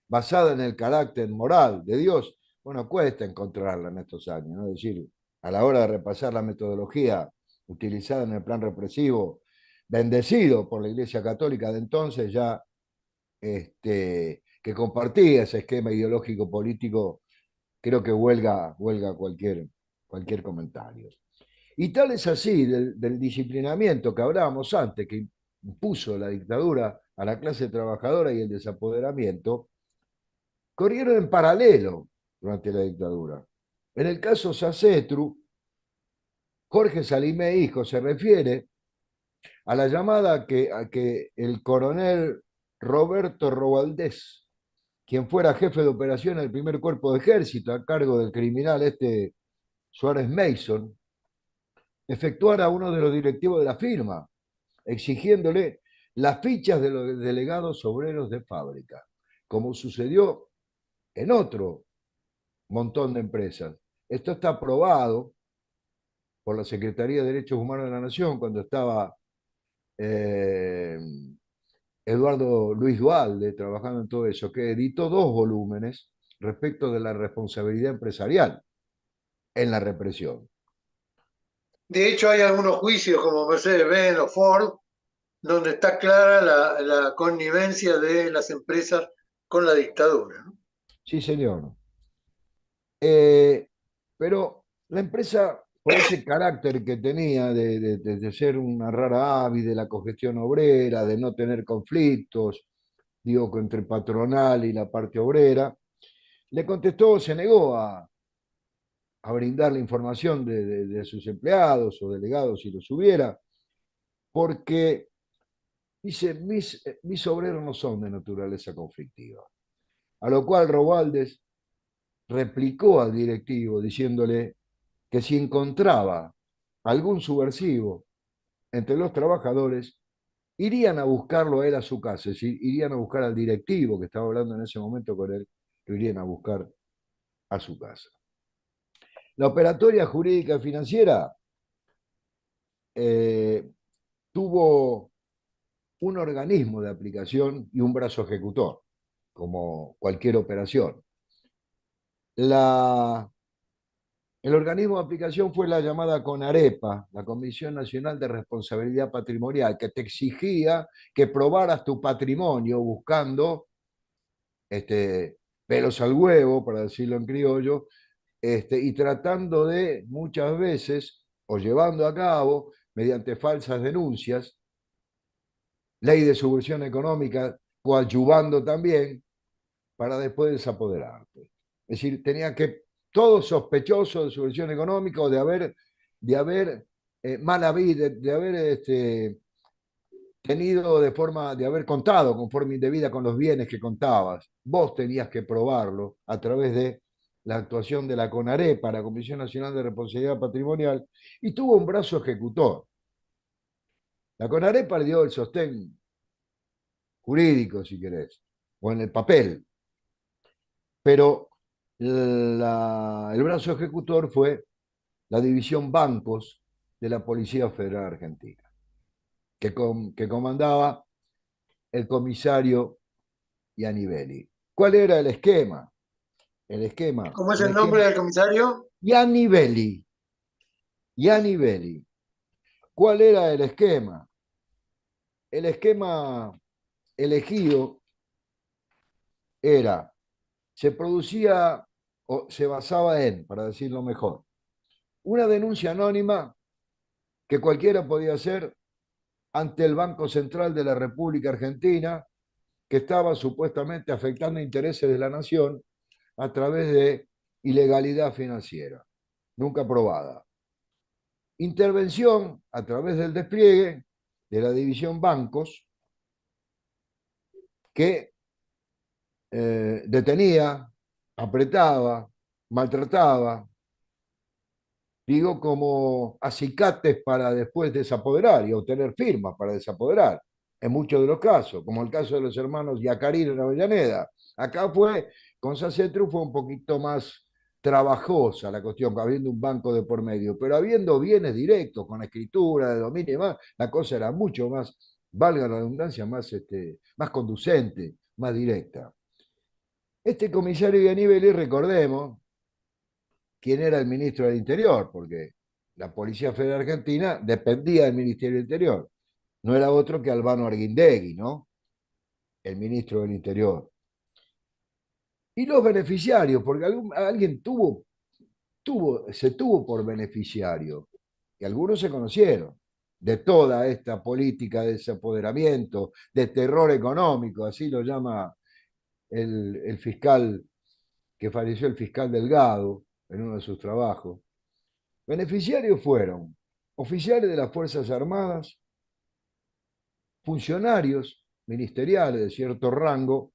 basada en el carácter moral de Dios, bueno, cuesta encontrarla en estos años, ¿no? Es decir, a la hora de repasar la metodología utilizada en el plan represivo, bendecido por la Iglesia Católica de entonces, ya que compartía ese esquema ideológico político, creo que huelga cualquier comentario. Y tal es así del disciplinamiento que hablábamos antes, que impuso la dictadura a la clase trabajadora y el desapoderamiento, corrieron en paralelo durante la dictadura. En el caso Sacetru, Jorge Salimé Hijo se refiere a la llamada a que el coronel Roberto Roaldés, quien fuera jefe de operación del primer cuerpo de ejército a cargo del criminal Suárez Mason, efectuara a uno de los directivos de la firma, exigiéndole las fichas de los delegados obreros de fábrica, como sucedió en otro montón de empresas. Esto está aprobado por la Secretaría de Derechos Humanos de la Nación cuando estaba eh, Eduardo Luis Dualde trabajando en todo eso, que editó 2 volúmenes respecto de la responsabilidad empresarial en la represión. De hecho, hay algunos juicios como Mercedes-Benz o Ford, donde está clara la connivencia de las empresas con la dictadura, ¿no? Sí, señor. Pero la empresa, por ese carácter que tenía de ser una rara avis de la congestión obrera, de no tener conflictos, digo, entre patronal y la parte obrera, le contestó, se negó a brindar la información de sus empleados o delegados si los hubiera, porque dice, mis obreros no son de naturaleza conflictiva. A lo cual Robaldes replicó al directivo diciéndole que si encontraba algún subversivo entre los trabajadores, irían a buscarlo a él a su casa, es decir, irían a buscar al directivo que estaba hablando en ese momento con él, lo irían a buscar a su casa. La operatoria jurídica financiera tuvo un organismo de aplicación y un brazo ejecutor, como cualquier operación. La, el organismo de aplicación fue la llamada CONAREPA, la Comisión Nacional de Responsabilidad Patrimonial, que te exigía que probaras tu patrimonio buscando pelos al huevo, para decirlo en criollo, y tratando de muchas veces, o llevando a cabo, mediante falsas denuncias, ley de subversión económica, coadyuvando también, para después desapoderarte. Es decir, tenía que, todo sospechoso de subversión económica o de haber mala vida, de haber tenido de haber contado con forma indebida con los bienes que contabas. Vos tenías que probarlo a través de la actuación de la CONAREPA, la Comisión Nacional de Responsabilidad Patrimonial, y tuvo un brazo ejecutor. La CONAREPA le dio el sostén jurídico, si querés, o en el papel, pero el brazo ejecutor fue la división bancos de la Policía Federal Argentina, que comandaba el comisario Ianivelli. ¿Cuál era el esquema? ¿Cómo es El el nombre esquema. del comisario? Ianivelli. Ianivelli. ¿Cuál era el esquema? El esquema elegido era, se producía o se basaba en, para decirlo mejor, una denuncia anónima que cualquiera podía hacer ante el Banco Central de la República Argentina, que estaba supuestamente afectando intereses de la nación a través de ilegalidad financiera, nunca probada. Intervención a través del despliegue de la división bancos que detenía, apretaba, maltrataba, digo, como acicates para después desapoderar y obtener firmas para desapoderar, en muchos de los casos, como el caso de los hermanos Yacarino en Avellaneda. Acá con Sacetru fue un poquito más trabajosa la cuestión, habiendo un banco de por medio, pero habiendo bienes directos, con escritura, de dominio y demás, la cosa era mucho más, valga la redundancia, más conducente, más directa. Este comisario Gianibeli, recordemos, quién era el ministro del Interior, porque la Policía Federal Argentina dependía del Ministerio del Interior. No era otro que Albano Arguindegui, ¿no? El ministro del Interior. Y los beneficiarios, porque alguien se tuvo por beneficiario, y algunos se conocieron. de toda esta política de desapoderamiento, de terror económico, así lo llama el fiscal que falleció, el fiscal Delgado, en uno de sus trabajos. Beneficiarios fueron oficiales de las Fuerzas Armadas, funcionarios ministeriales de cierto rango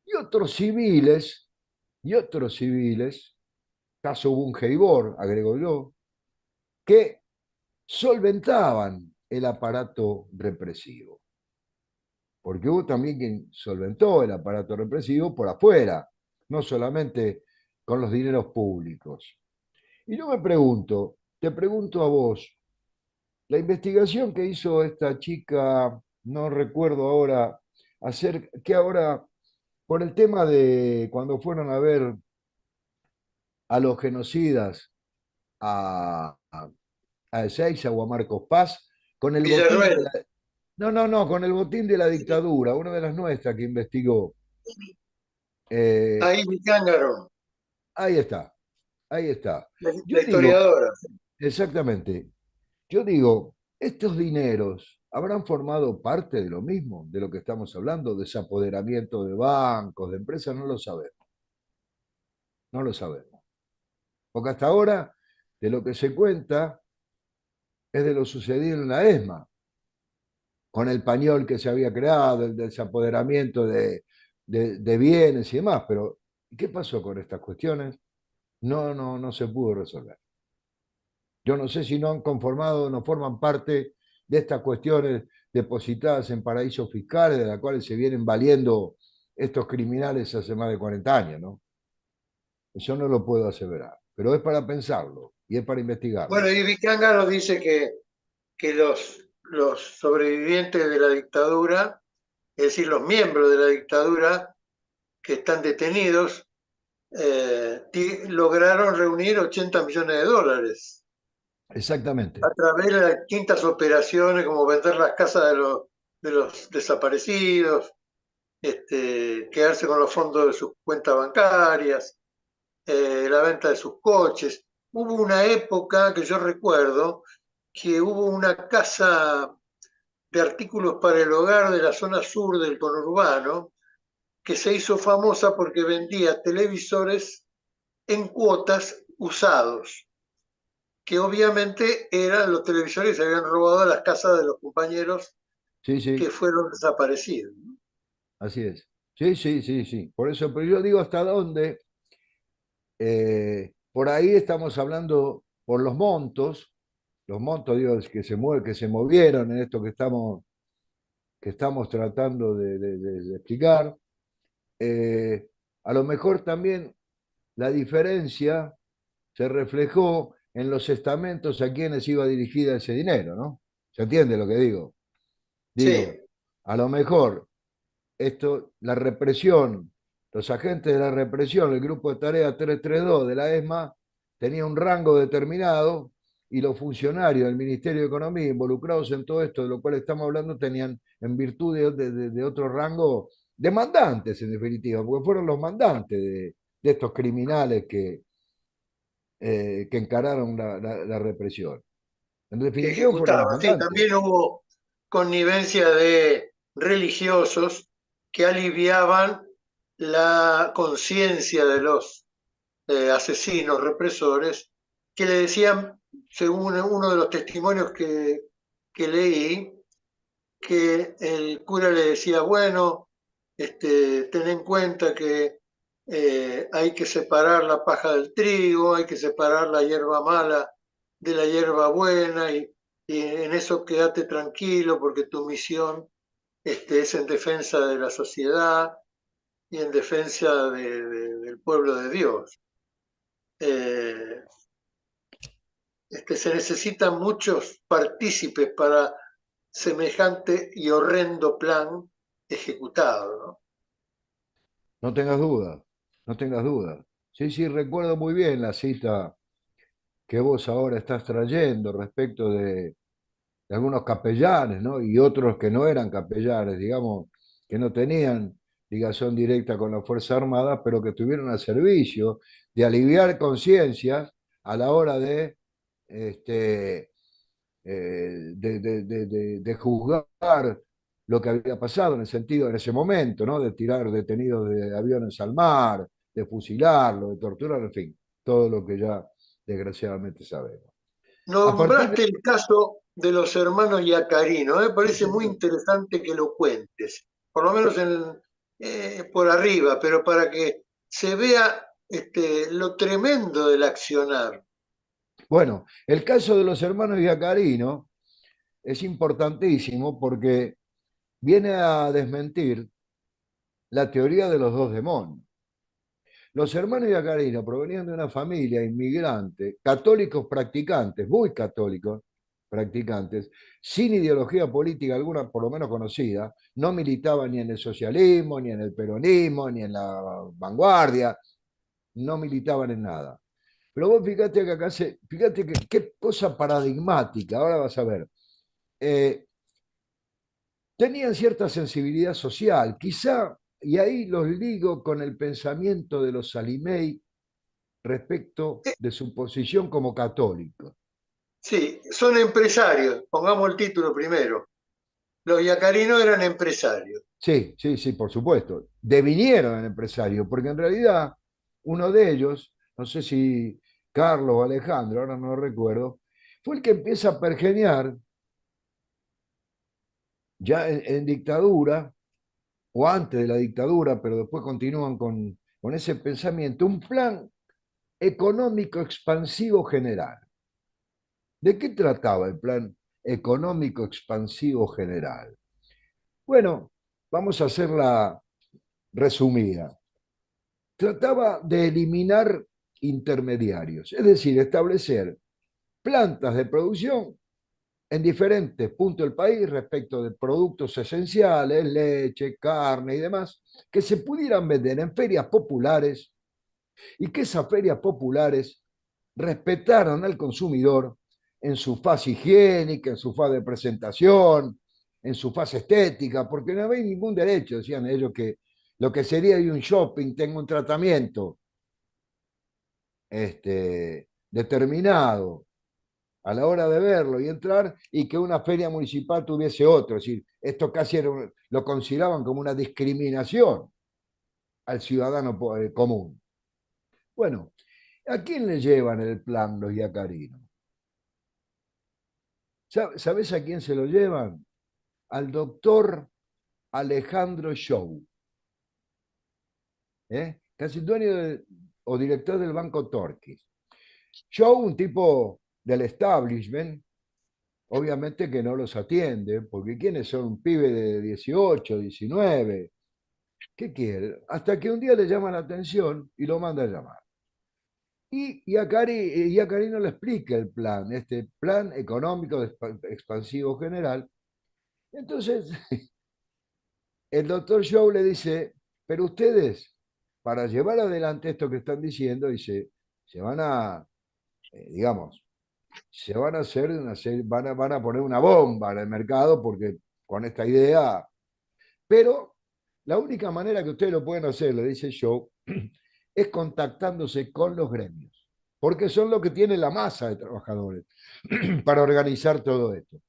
y otros civiles, caso Bungeibor, agrego yo, que solventaban el aparato represivo. Porque hubo también quien solventó el aparato represivo por afuera, no solamente con los dineros públicos. Y yo me pregunto, te pregunto a vos, la investigación que hizo esta chica, no recuerdo ahora, que ahora, por el tema de cuando fueron a ver a los genocidas, a Ezeiza o a Marcos Paz, con el botín de Villarroel, la... No, no, no, con el botín de la dictadura, una de las nuestras que investigó. Eh, ahí Vicángaro, ahí está, ahí está. la Yo digo, historiadora. exactamente, yo digo, estos dineros habrán formado parte de lo mismo, de lo que estamos hablando, desapoderamiento de bancos, de empresas, no lo sabemos, no lo sabemos. Porque hasta ahora, de lo que se cuenta es de lo sucedido en la ESMA, con el pañol que se había creado, el desapoderamiento de bienes y demás. Pero, ¿qué pasó con estas cuestiones? No, no, no se pudo resolver. Yo no sé si no han conformado, no forman parte de estas cuestiones depositadas en paraísos fiscales, de las cuales se vienen valiendo estos criminales hace más de 40 años, ¿no? Eso no lo puedo aseverar, pero es para pensarlo y es para Bueno, investigarlo. y Vicángaro dice que los sobrevivientes de la dictadura, es decir, los miembros de la dictadura que están detenidos, lograron reunir 80 millones de dólares Exactamente. a través de distintas operaciones como vender las casas de los desaparecidos, quedarse con los fondos de sus cuentas bancarias, la venta de sus coches. Hubo una época que yo recuerdo que hubo una casa de artículos para el hogar de la zona sur del conurbano que se hizo famosa porque vendía televisores en cuotas usados, que obviamente eran los televisores que se habían robado a las casas de los compañeros Sí, que sí, fueron desaparecidos. así es. Sí, sí, sí, sí. Por eso, pero yo digo hasta dónde, por ahí estamos hablando por los montos, digo, que se movieron en esto que estamos tratando de explicar. Eh, a lo mejor también la diferencia se reflejó en los estamentos a quienes iba dirigida ese dinero, ¿no? ¿Se entiende lo que digo? Digo, Sí, a lo mejor esto, la represión, los agentes de la represión, el grupo de tarea 332 de la ESMA, tenía un rango determinado y los funcionarios del Ministerio de Economía involucrados en todo esto de lo cual estamos hablando tenían, en virtud de otro rango, demandantes en definitiva, porque fueron los mandantes de estos criminales que encararon la represión. En que definitiva fueron los ejecutaban. Sí, mandantes. también hubo connivencia de religiosos que aliviaban la conciencia de los asesinos, represores, que le decían, según uno de los testimonios que leí, que el cura le decía, bueno, ten en cuenta que hay que separar la paja del trigo, hay que separar la hierba mala de la hierba buena y en eso quédate tranquilo porque tu misión es en defensa de la sociedad y en defensa del pueblo de Dios. Eh, se necesitan muchos partícipes para semejante y horrendo plan ejecutado, ¿no? No tengas duda, no tengas duda. Sí, sí, recuerdo muy bien la cita que vos ahora estás trayendo respecto de algunos capellanes, ¿no? Y otros que no eran capellanes, digamos, que no tenían ligación directa con la Fuerza Armada, pero que estuvieron al servicio de aliviar conciencias a la hora de este, de juzgar lo que había pasado en el sentido, en ese momento, ¿no? De tirar detenidos de aviones al mar, de fusilarlo, de torturar, en fin, todo lo que ya desgraciadamente sabemos. A partir de... Nombraste el caso de los hermanos Yacarino. Me Sí, parece muy señor. interesante que lo cuentes, por lo menos por arriba, pero para que se vea lo tremendo del accionar. Bueno, el caso de los hermanos Iacarino es importantísimo porque viene a desmentir la teoría de los dos demonios. Los hermanos Iacarino provenían de una familia inmigrante, católicos practicantes, muy católicos practicantes, sin ideología política alguna, por lo menos conocida, no militaban ni en el socialismo, ni en el peronismo, ni en la vanguardia, no militaban en nada. Pero vos fíjate que acá fíjate que qué cosa paradigmática, ahora vas a ver. Eh, Tenían cierta sensibilidad social, quizá, y ahí los ligo con el pensamiento de los Salimei respecto Eh, de su posición como católico. sí, son empresarios, pongamos el título primero. Los Yacarinos eran empresarios. Sí, sí, sí, por supuesto. Devinieron en empresario, porque en realidad uno de ellos, no sé si Carlos o Alejandro, ahora no lo recuerdo, fue el que empieza a pergeñar ya en dictadura, o antes de la dictadura, pero después continúan con ese pensamiento, un plan económico expansivo general. ¿De qué trataba el plan económico expansivo general? Bueno, vamos a hacerla resumida. Trataba de eliminar intermediarios, es decir, establecer plantas de producción en diferentes puntos del país respecto de productos esenciales, leche, carne y demás, que se pudieran vender en ferias populares y que esas ferias populares respetaran al consumidor en su fase higiénica, en su fase de presentación, en su fase estética, porque no había ningún derecho, decían ellos, que lo que sería de un shopping tenga un tratamiento determinado a la hora de verlo y entrar y que una feria municipal tuviese otro. Es decir, esto casi lo consideraban como una discriminación al ciudadano común. Bueno, ¿a quién le llevan el plan los yacarinos? ¿Sabes a quién se lo llevan? Al doctor Alejandro Show, casi dueño o director del Banco Torquis. Show, un tipo del establishment, obviamente que no los atiende, porque ¿quiénes son? Un pibe de 18, 19, ¿qué quiere? Hasta que un día le llama la atención y lo manda a llamar. Y a Cari no le explica el plan, este plan económico expansivo general. Entonces, el doctor Show le dice, pero ustedes, para llevar adelante esto que están diciendo, dice, se van a, digamos, se van a hacer van a poner una bomba en el mercado porque con esta idea, pero la única manera que ustedes lo pueden hacer, le dice Show, es contactándose con los gremios, porque son los que tienen la masa de trabajadores para organizar todo esto.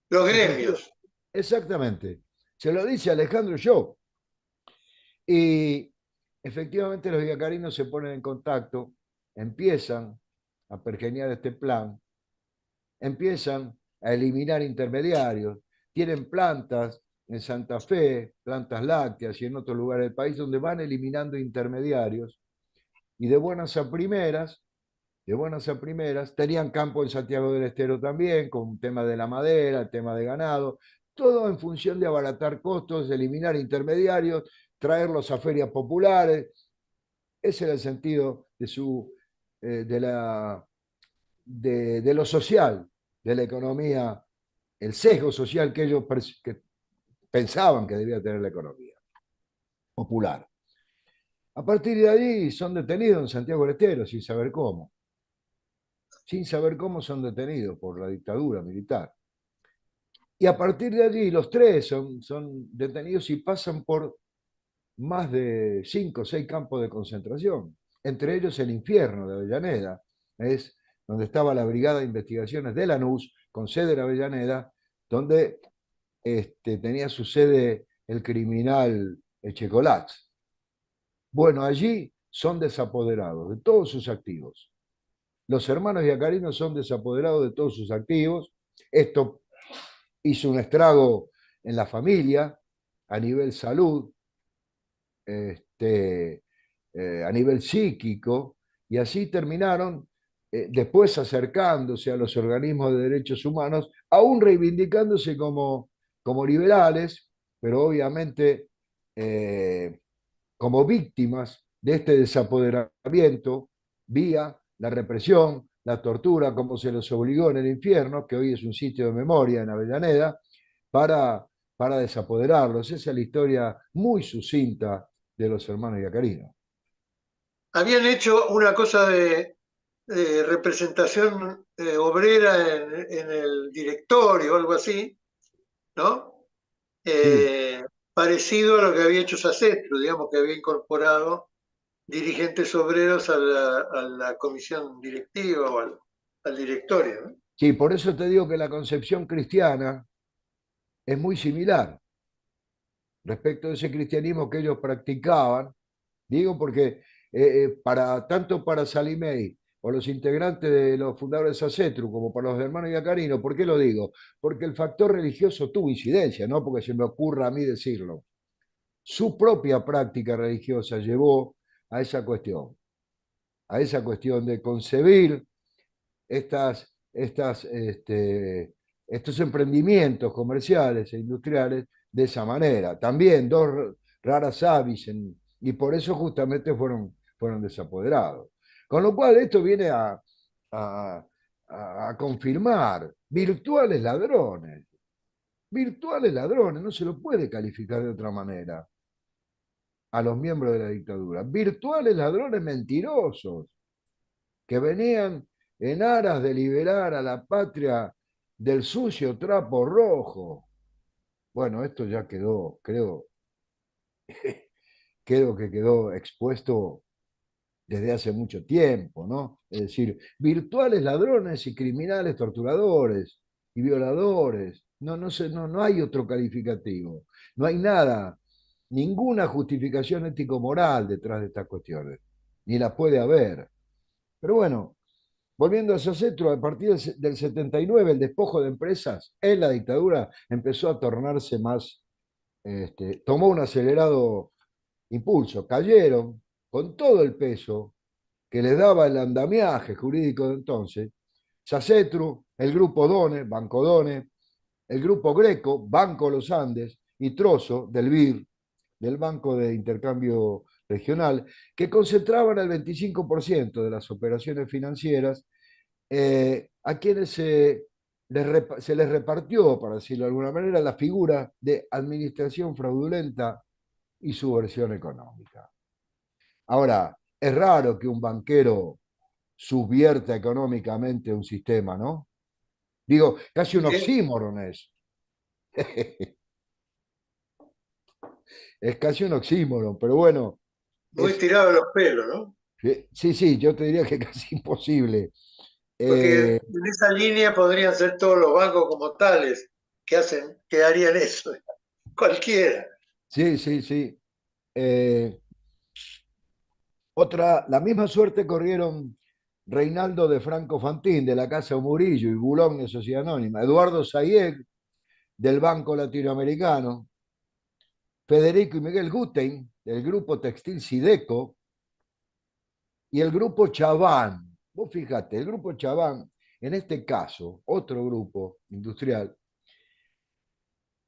Los Efectivamente, gremios. exactamente. Se lo dice Alejandro Show. Y efectivamente los yacarinos se ponen en contacto, empiezan a pergeñar este plan, empiezan a eliminar intermediarios, tienen plantas en Santa Fe, plantas lácteas y en otros lugares del país donde van eliminando intermediarios y de buenas a primeras, tenían campo en Santiago del Estero también, con el tema de la madera, el tema de ganado, todo en función de abaratar costos, eliminar intermediarios, traerlos a ferias populares. Ese era el sentido de lo social, de la economía, el sesgo social que ellos que pensaban que debía tener la economía popular. A partir de ahí son detenidos en Santiago del Estero sin saber cómo. Sin saber cómo son detenidos por la dictadura militar. Y a partir de allí los tres son detenidos y pasan por más de 5 o 6 campos de concentración, entre ellos el infierno de Avellaneda, es donde estaba la Brigada de Investigaciones de Lanús, con sede en Avellaneda, donde tenía su sede el criminal Echecolatz. Bueno, allí son desapoderados de todos sus activos. Los hermanos Iacarinos son desapoderados de todos sus activos. Esto hizo un estrago en la familia, a nivel salud, a nivel psíquico, y así terminaron después acercándose a los organismos de derechos humanos, aún reivindicándose como liberales, pero obviamente como víctimas de este desapoderamiento vía la represión, la tortura, como se los obligó en el infierno, que hoy es un sitio de memoria en Avellaneda, para, para desapoderarlos. Esa es la historia muy sucinta de los hermanos Yacarino. Habían hecho una cosa de representación obrera en el directorio o algo así, ¿no? Sí, Eh, Parecido a lo que había hecho Sacetru, digamos que había incorporado dirigentes obreros a la comisión directiva o al directorio, ¿no? sí, por eso te digo que la concepción cristiana es muy similar respecto a ese cristianismo que ellos practicaban. Digo porque tanto para Salimey o los integrantes de los fundadores de Sacetru como para los hermanos Yacarino, ¿por qué lo digo? Porque el factor religioso tuvo incidencia, no porque se me ocurra a mí decirlo. Su propia práctica religiosa llevó a a esa cuestión de concebir estos emprendimientos comerciales e industriales de esa manera. También dos raras avis, y por eso justamente fueron desapoderados. Con lo cual esto viene a, a confirmar virtuales ladrones. Virtuales ladrones, no se lo puede calificar de otra manera a los miembros de la dictadura. Virtuales ladrones mentirosos que venían en aras de liberar a la patria del sucio trapo rojo. Bueno, esto ya quedó, creo que quedó expuesto desde hace mucho tiempo, ¿no? Es decir, virtuales ladrones y criminales torturadores y violadores. No hay otro calificativo. No hay nada, ninguna justificación ético-moral detrás de estas cuestiones. Ni la puede haber. Pero bueno, volviendo a Sacetru, a partir del 79, el despojo de empresas en la dictadura empezó a tornarse más, tomó un acelerado impulso. Cayeron con todo el peso que les daba el andamiaje jurídico de entonces. Sacetru, el grupo Done, Banco Done, el grupo Greco, Banco Los Andes, y Trozo, del BIR, del Banco de Intercambio Regional, que concentraban el 25% de las operaciones financieras, a quienes se les repartió, para decirlo de alguna manera, la figura de administración fraudulenta y subversión económica. Ahora, es raro que un banquero subvierta económicamente un sistema, ¿no? Digo, casi un Sí, oxímoron es. Es casi un oxímoron, pero bueno, muy es, tirado los pelos, ¿no? sí, sí, yo te diría que casi imposible. Porque Eh, en esa línea podrían ser todos los bancos como tales que harían eso, cualquiera. sí, sí, sí. Eh, la misma suerte corrieron Reinaldo de Franco Fantín, de la Casa Murillo, y Bulón de Sociedad Anónima, Eduardo Sayeg, del Banco Latinoamericano, Federico y Miguel Guten, del Grupo Textil Sideco, y el Grupo Chaván. Vos fíjate, el Grupo Chaván, en este caso, otro grupo industrial,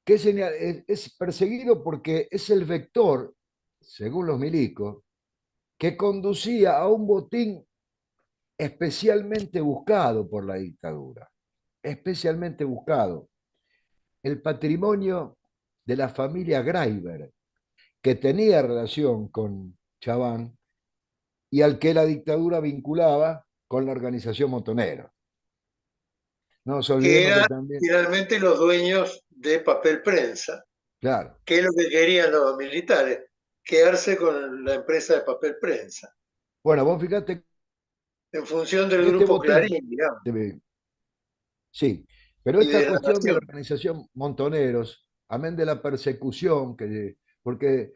que es perseguido porque es el vector, según los milicos, que conducía a un botín especialmente buscado por la dictadura, especialmente buscado, el patrimonio de la familia Greiber, que tenía relación con Chaván y al que la dictadura vinculaba con la organización Montonera. No nos Que olvidemos que eran también, finalmente los dueños de papel prensa. claro, ¿Qué es lo que querían los militares? Quedarse con la empresa de papel prensa, bueno, vos fíjate en función del que este grupo botín, Clarín, digamos. sí, Pero y esta de la cuestión de la nación. organización Montoneros, amén de la persecución, porque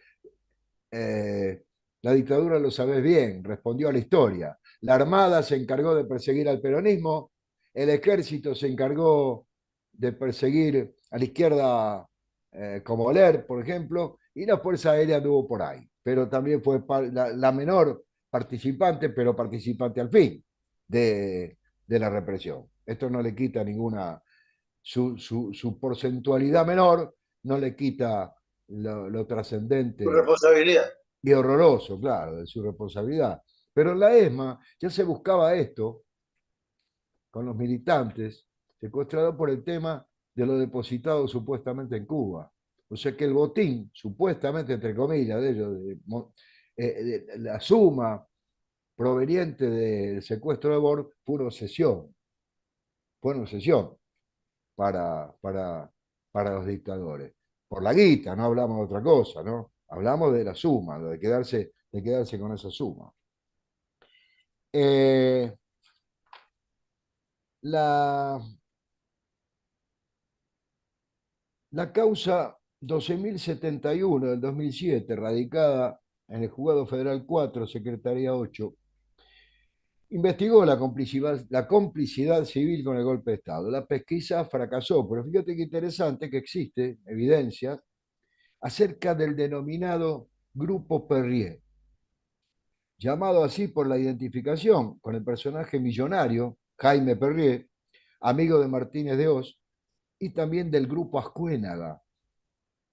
eh, la dictadura, lo sabés bien, respondió a la historia. La Armada se encargó de perseguir al peronismo, el ejército se encargó de perseguir a la izquierda, como Ler, por ejemplo, y la Fuerza Aérea anduvo por ahí. Pero también fue la menor participante, pero participante al fin de la represión. Esto no le quita ninguna, su porcentualidad menor no le quita lo Su trascendente responsabilidad. y horroroso, claro, de su responsabilidad. Pero en la ESMA ya se buscaba esto con los militantes secuestrados por el tema de lo depositado supuestamente en Cuba. O sea que el botín, supuestamente, entre comillas, de ellos, de la suma proveniente del secuestro de Bor, fue una obsesión para los dictadores. Por la guita, no hablamos de otra cosa, ¿no? Hablamos de la suma, de quedarse con esa suma. Eh, la, la causa 12.071 del 2007, radicada en el Juzgado Federal 4, Secretaría 8, investigó la complicidad civil con el golpe de Estado. La pesquisa fracasó, pero fíjate qué interesante que existe evidencia acerca del denominado Grupo Perrier, llamado así por la identificación con el personaje millonario Jaime Perrier, amigo de Martínez de Oz, y también del Grupo Ascuénaga,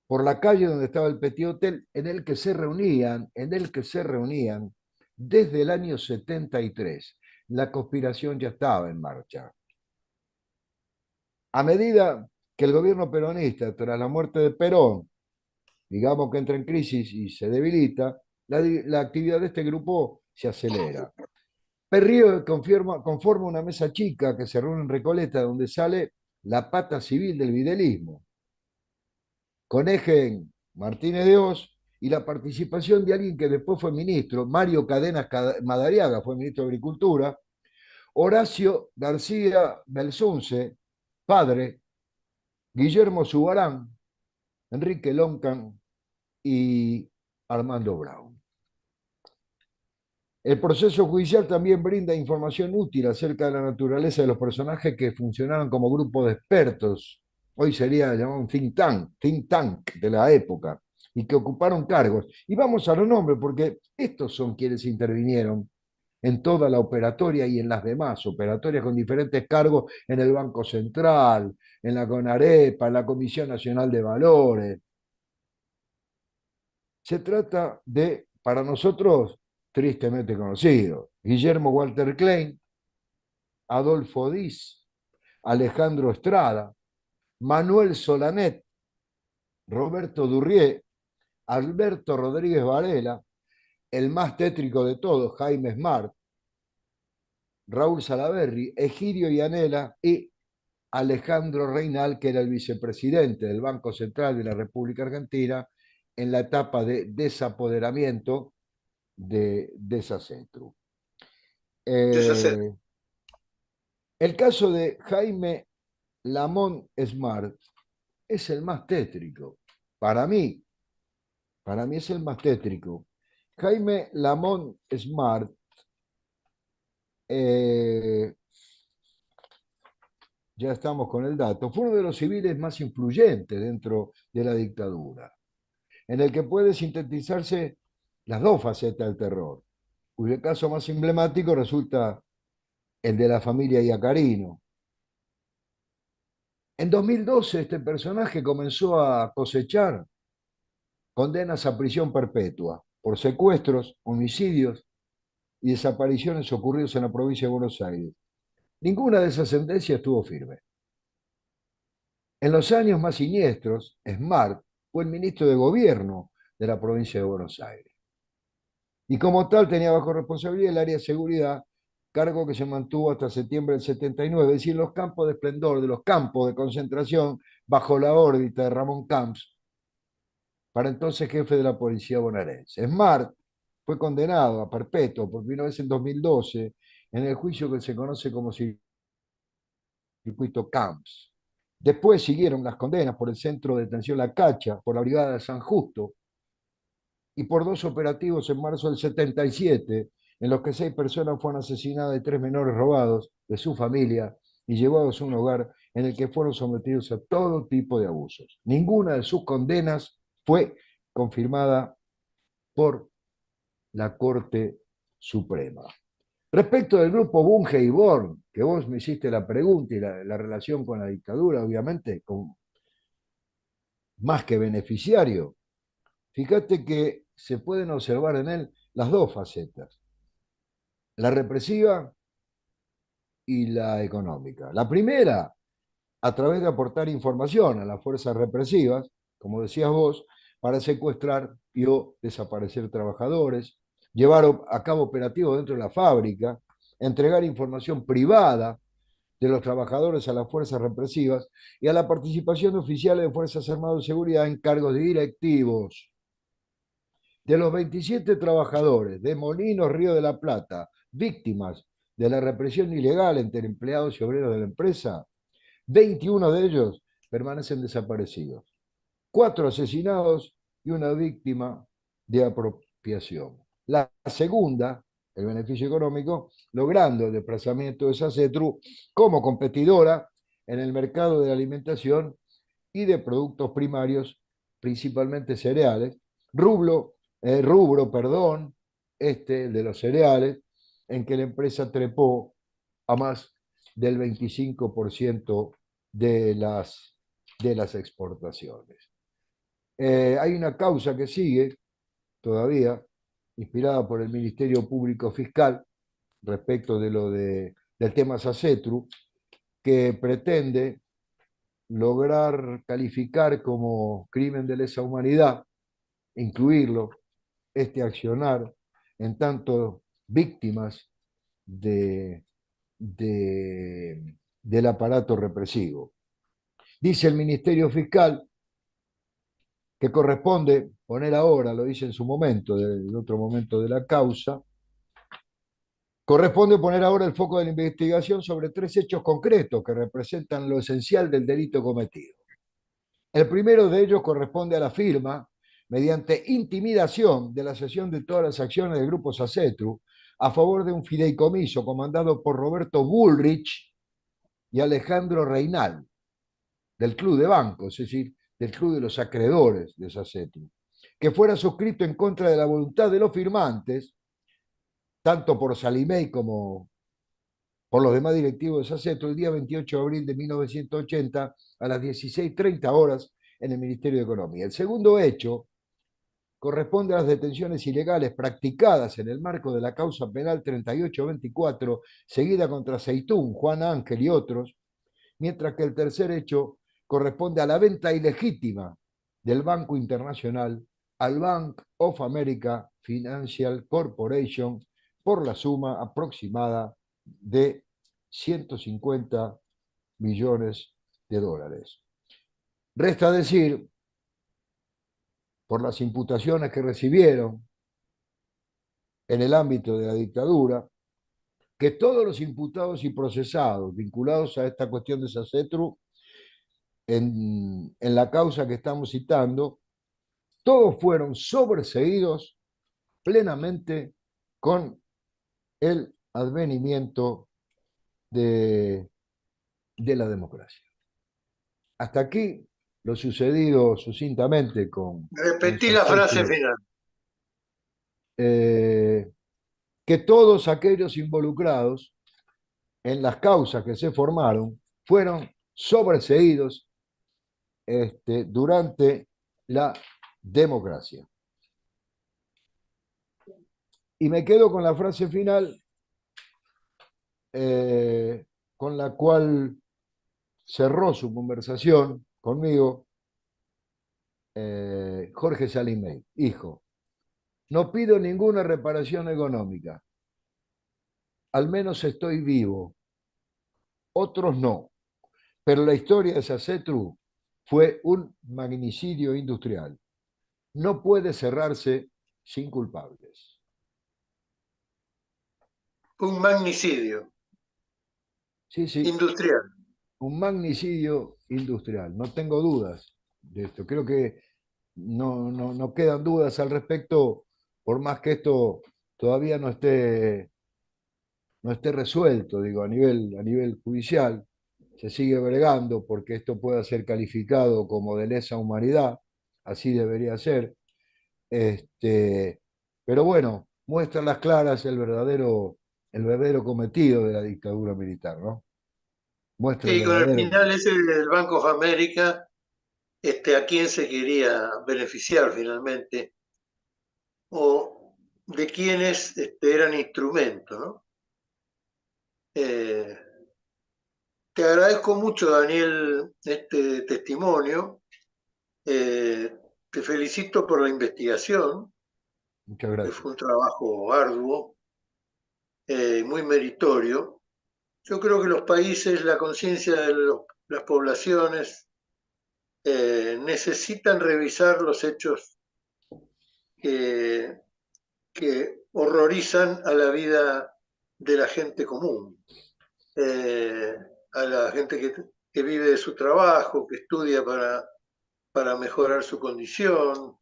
por la calle donde estaba el Petit Hotel, en el que se reunían desde el año 73. La conspiración ya estaba en marcha. A medida que el gobierno peronista, tras la muerte de Perón, digamos que entra en crisis y se debilita, la actividad de este grupo se acelera. Perrío conforma una mesa chica que se reúne en Recoleta, donde sale la pata civil del videlismo, con eje en Martínez de Oz y la participación de alguien que después fue ministro, Mario Cadenas Madariaga, fue ministro de Agricultura, Horacio García Belsunce, padre, Guillermo Zubarán, Enrique Loncan y Armando Brown. El proceso judicial también brinda información útil acerca de la naturaleza de los personajes que funcionaron como grupo de expertos, hoy sería llamado un think tank de la época, y que ocuparon cargos. Y vamos a los nombres, porque estos son quienes intervinieron en toda la operatoria y en las demás operatorias con diferentes cargos en el Banco Central, en la CONAREPA, en la Comisión Nacional de Valores. Se trata de, para nosotros, tristemente conocidos, Guillermo Walter Klein, Adolfo Diz, Alejandro Estrada, Manuel Solanet, Roberto Durrié, Alberto Rodríguez Varela, el más tétrico de todos, Jaime Smart, Raúl Salaverry, Egidio Yanela y Alejandro Reinal, que era el vicepresidente del Banco Central de la República Argentina en la etapa de desapoderamiento de esa centro. Deshacer. El caso de Jaime Lamont Smart es el más tétrico. Para mí, para mí es el más tétrico. Jaime Lamont Smart, eh, ya estamos con el dato, fue uno de los civiles más influyentes dentro de la dictadura, en el que puede sintetizarse las dos facetas del terror, cuyo caso más emblemático resulta el de la familia Iacarino. En 2012 este personaje comenzó a cosechar condenas a prisión perpetua por secuestros, homicidios y desapariciones ocurridos en la provincia de Buenos Aires. Ninguna de esas sentencias estuvo firme. En los años más siniestros, Smart fue el ministro de Gobierno de la provincia de Buenos Aires. Y como tal tenía bajo responsabilidad el área de seguridad, cargo que se mantuvo hasta septiembre del 79, es decir, los campos de esplendor de los campos de concentración bajo la órbita de Ramón Camps, para entonces jefe de la policía bonaerense. Smart fue condenado a perpetuo por primera vez en 2012 en el juicio que se conoce como circuito Camps. Después siguieron las condenas por el Centro de Detención La Cacha, por la Brigada de San Justo y por 2 operativos en marzo del 77, en los que 6 personas fueron asesinadas y 3 menores robados de su familia y llevados a un hogar en el que fueron sometidos a todo tipo de abusos. Ninguna de sus condenas fue confirmada por la Corte Suprema. Respecto del grupo Bunge y Born, que vos me hiciste la pregunta y la relación con la dictadura, obviamente, con, más que beneficiario, fíjate que se pueden observar en él las dos facetas, la represiva y la económica. La primera, a través de aportar información a las fuerzas represivas, como decías vos, para secuestrar y o desaparecer trabajadores, llevar a cabo operativos dentro de la fábrica, entregar información privada de los trabajadores a las fuerzas represivas y a la participación de oficiales de Fuerzas Armadas de Seguridad en cargos directivos. De los 27 trabajadores de Molinos Río de la Plata, víctimas de la represión ilegal entre empleados y obreros de la empresa, 21 de ellos permanecen desaparecidos. 4 asesinados y una víctima de apropiación. La segunda, el beneficio económico, logrando el desplazamiento de SACETRU como competidora en el mercado de la alimentación y de productos primarios, principalmente cereales, rubro, el de los cereales, en que la empresa trepó a más del 25% de las exportaciones. Hay una causa que sigue todavía, inspirada por el Ministerio Público Fiscal, respecto del tema SACETRU, que pretende lograr calificar como crimen de lesa humanidad, incluirlo, este accionar, en tanto víctimas de, del aparato represivo. Dice el Ministerio Fiscal que corresponde poner ahora, lo dice en su momento, del otro momento de la causa, corresponde poner ahora el foco de la investigación sobre 3 hechos concretos que representan lo esencial del delito cometido. El primero de ellos corresponde a la firma, mediante intimidación, de la cesión de todas las acciones del Grupo SACETRU a favor de un fideicomiso comandado por Roberto Bullrich y Alejandro Reinal, del Club de Bancos, es decir, del Club de los Acreedores de SACETRU, que fuera suscrito en contra de la voluntad de los firmantes, tanto por Salimey como por los demás directivos de SACETRU, el día 28 de abril de 1980 a las 16:30 horas en el Ministerio de Economía. El segundo hecho corresponde a las detenciones ilegales practicadas en el marco de la causa penal 3824, seguida contra Seitún, Juan Ángel y otros, mientras que el tercer hecho corresponde a la venta ilegítima del Banco Internacional al Bank of America Financial Corporation por la suma aproximada de 150 millones de dólares. Resta decir, por las imputaciones que recibieron en el ámbito de la dictadura, que todos los imputados y procesados vinculados a esta cuestión de SACETRU en la causa que estamos citando, todos fueron sobreseídos plenamente con el advenimiento de la democracia. Hasta aquí lo sucedido sucintamente con Repetí la frase SACETRU. final. Que todos aquellos involucrados en las causas que se formaron fueron sobreseídos durante la democracia. Y me quedo con la frase final con la cual cerró su conversación conmigo Jorge Salimey. Hijo, no pido ninguna reparación económica, al menos estoy vivo, otros no, pero la historia de SACETRU fue un magnicidio industrial. No puede cerrarse sin culpables. Un magnicidio Sí, sí, industrial. un magnicidio industrial. No tengo dudas de esto. Creo que no quedan dudas al respecto, por más que esto todavía no esté resuelto, digo, a nivel judicial. Se sigue bregando porque esto pueda ser calificado como de lesa humanidad, así debería ser. Este, pero bueno, muestra a las claras el verdadero cometido de la dictadura militar, ¿no? Muestra el Sí, con el verdadero. final ese del Banco of America, a quién se quería beneficiar finalmente, o de quiénes eran instrumentos, ¿no? Eh, Te agradezco mucho, Daniel, este testimonio. Te felicito por la investigación, Muchas que gracias. fue un trabajo arduo, muy meritorio. Yo creo que los países, la conciencia de las poblaciones necesitan revisar los hechos que, que horrorizan a la vida de la gente común, eh, a la gente que vive de su trabajo, que estudia para mejorar su condición,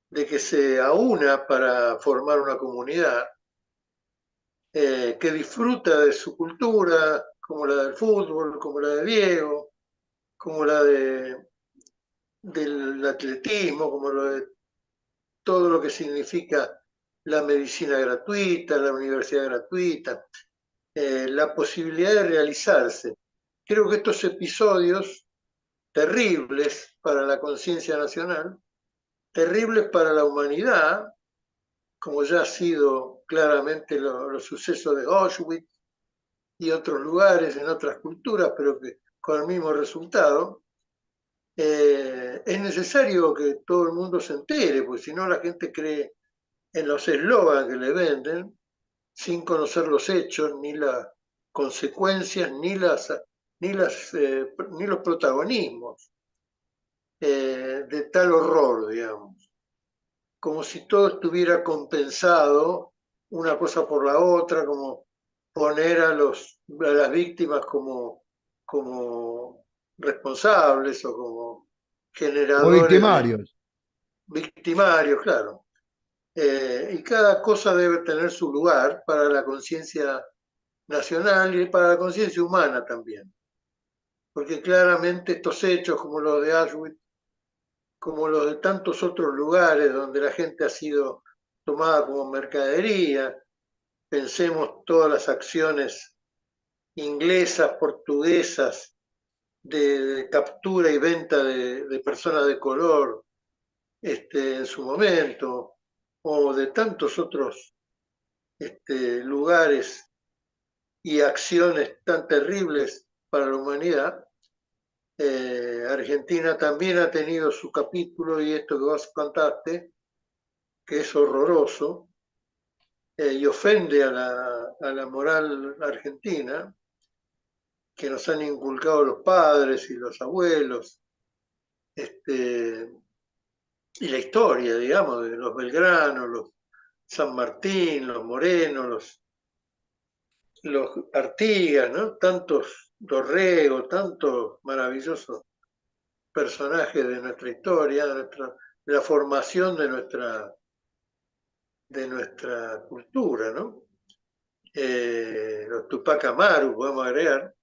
de que se aúna para formar una comunidad, que disfruta de su cultura, como la del fútbol, como la de Diego, como del atletismo, como lo de todo lo que significa la medicina gratuita, la universidad gratuita, la posibilidad de realizarse. Creo que estos episodios terribles para la conciencia nacional, terribles para la humanidad, como ya ha sido claramente los sucesos de Auschwitz y otros lugares en otras culturas, pero que con el mismo resultado, es necesario que todo el mundo se entere, porque si no la gente cree en los eslogans que le venden, sin conocer los hechos, ni las consecuencias, ni los protagonismos de tal horror, digamos. Como si todo estuviera compensado, una cosa por la otra, como poner a las víctimas como responsables o como Como generadores de victimarios. victimarios, claro. Y cada cosa debe tener su lugar para la conciencia nacional y para la conciencia humana también, porque claramente estos hechos como los de Auschwitz, como los de tantos otros lugares donde la gente ha sido tomada como mercadería, pensemos todas las acciones inglesas, portuguesas, de captura y venta de personas de color en su momento, o de tantos otros lugares y acciones tan terribles para la humanidad. Argentina también ha tenido su capítulo y esto que vos contaste, que es horroroso y ofende a la moral argentina, que nos han inculcado los padres y los abuelos, este, y la historia, digamos, de los Belgrano, los San Martín, los Moreno, los Artigas, ¿no? Tantos Dorrego, tantos maravillosos personajes de nuestra historia, de la formación de nuestra cultura, ¿no? Los Tupac Amaru, podemos agregar,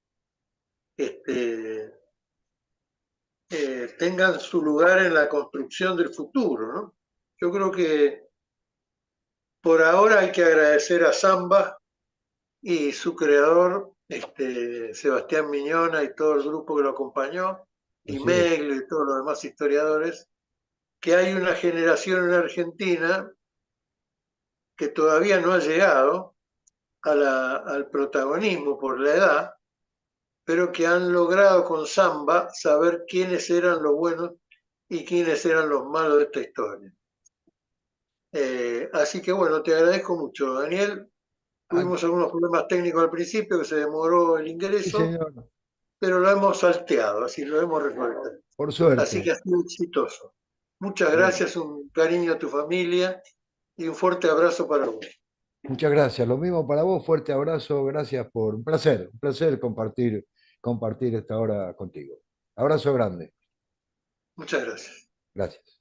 este, tengan su lugar en la construcción del futuro, ¿no? Yo creo que por ahora hay que agradecer a Samba y su creador, Sebastián Miñona y todo el grupo que lo acompañó, y Así es. Megli y todos los demás historiadores, que hay una generación en Argentina que todavía no ha llegado al protagonismo por la edad, pero que han logrado con Samba saber quiénes eran los buenos y quiénes eran los malos de esta historia. Así que bueno, te agradezco mucho, Daniel. Ah, Tuvimos algunos problemas técnicos al principio, que se demoró el sí, ingreso, señor. pero lo hemos salteado, así lo hemos resuelto. Por Así que suerte. ha sido exitoso. Muchas Bueno, gracias, un cariño a tu familia y un fuerte abrazo para vos. muchas gracias. Lo mismo para vos. Fuerte abrazo. Gracias por un placer compartir esta hora contigo. Abrazo grande. Muchas gracias. Gracias.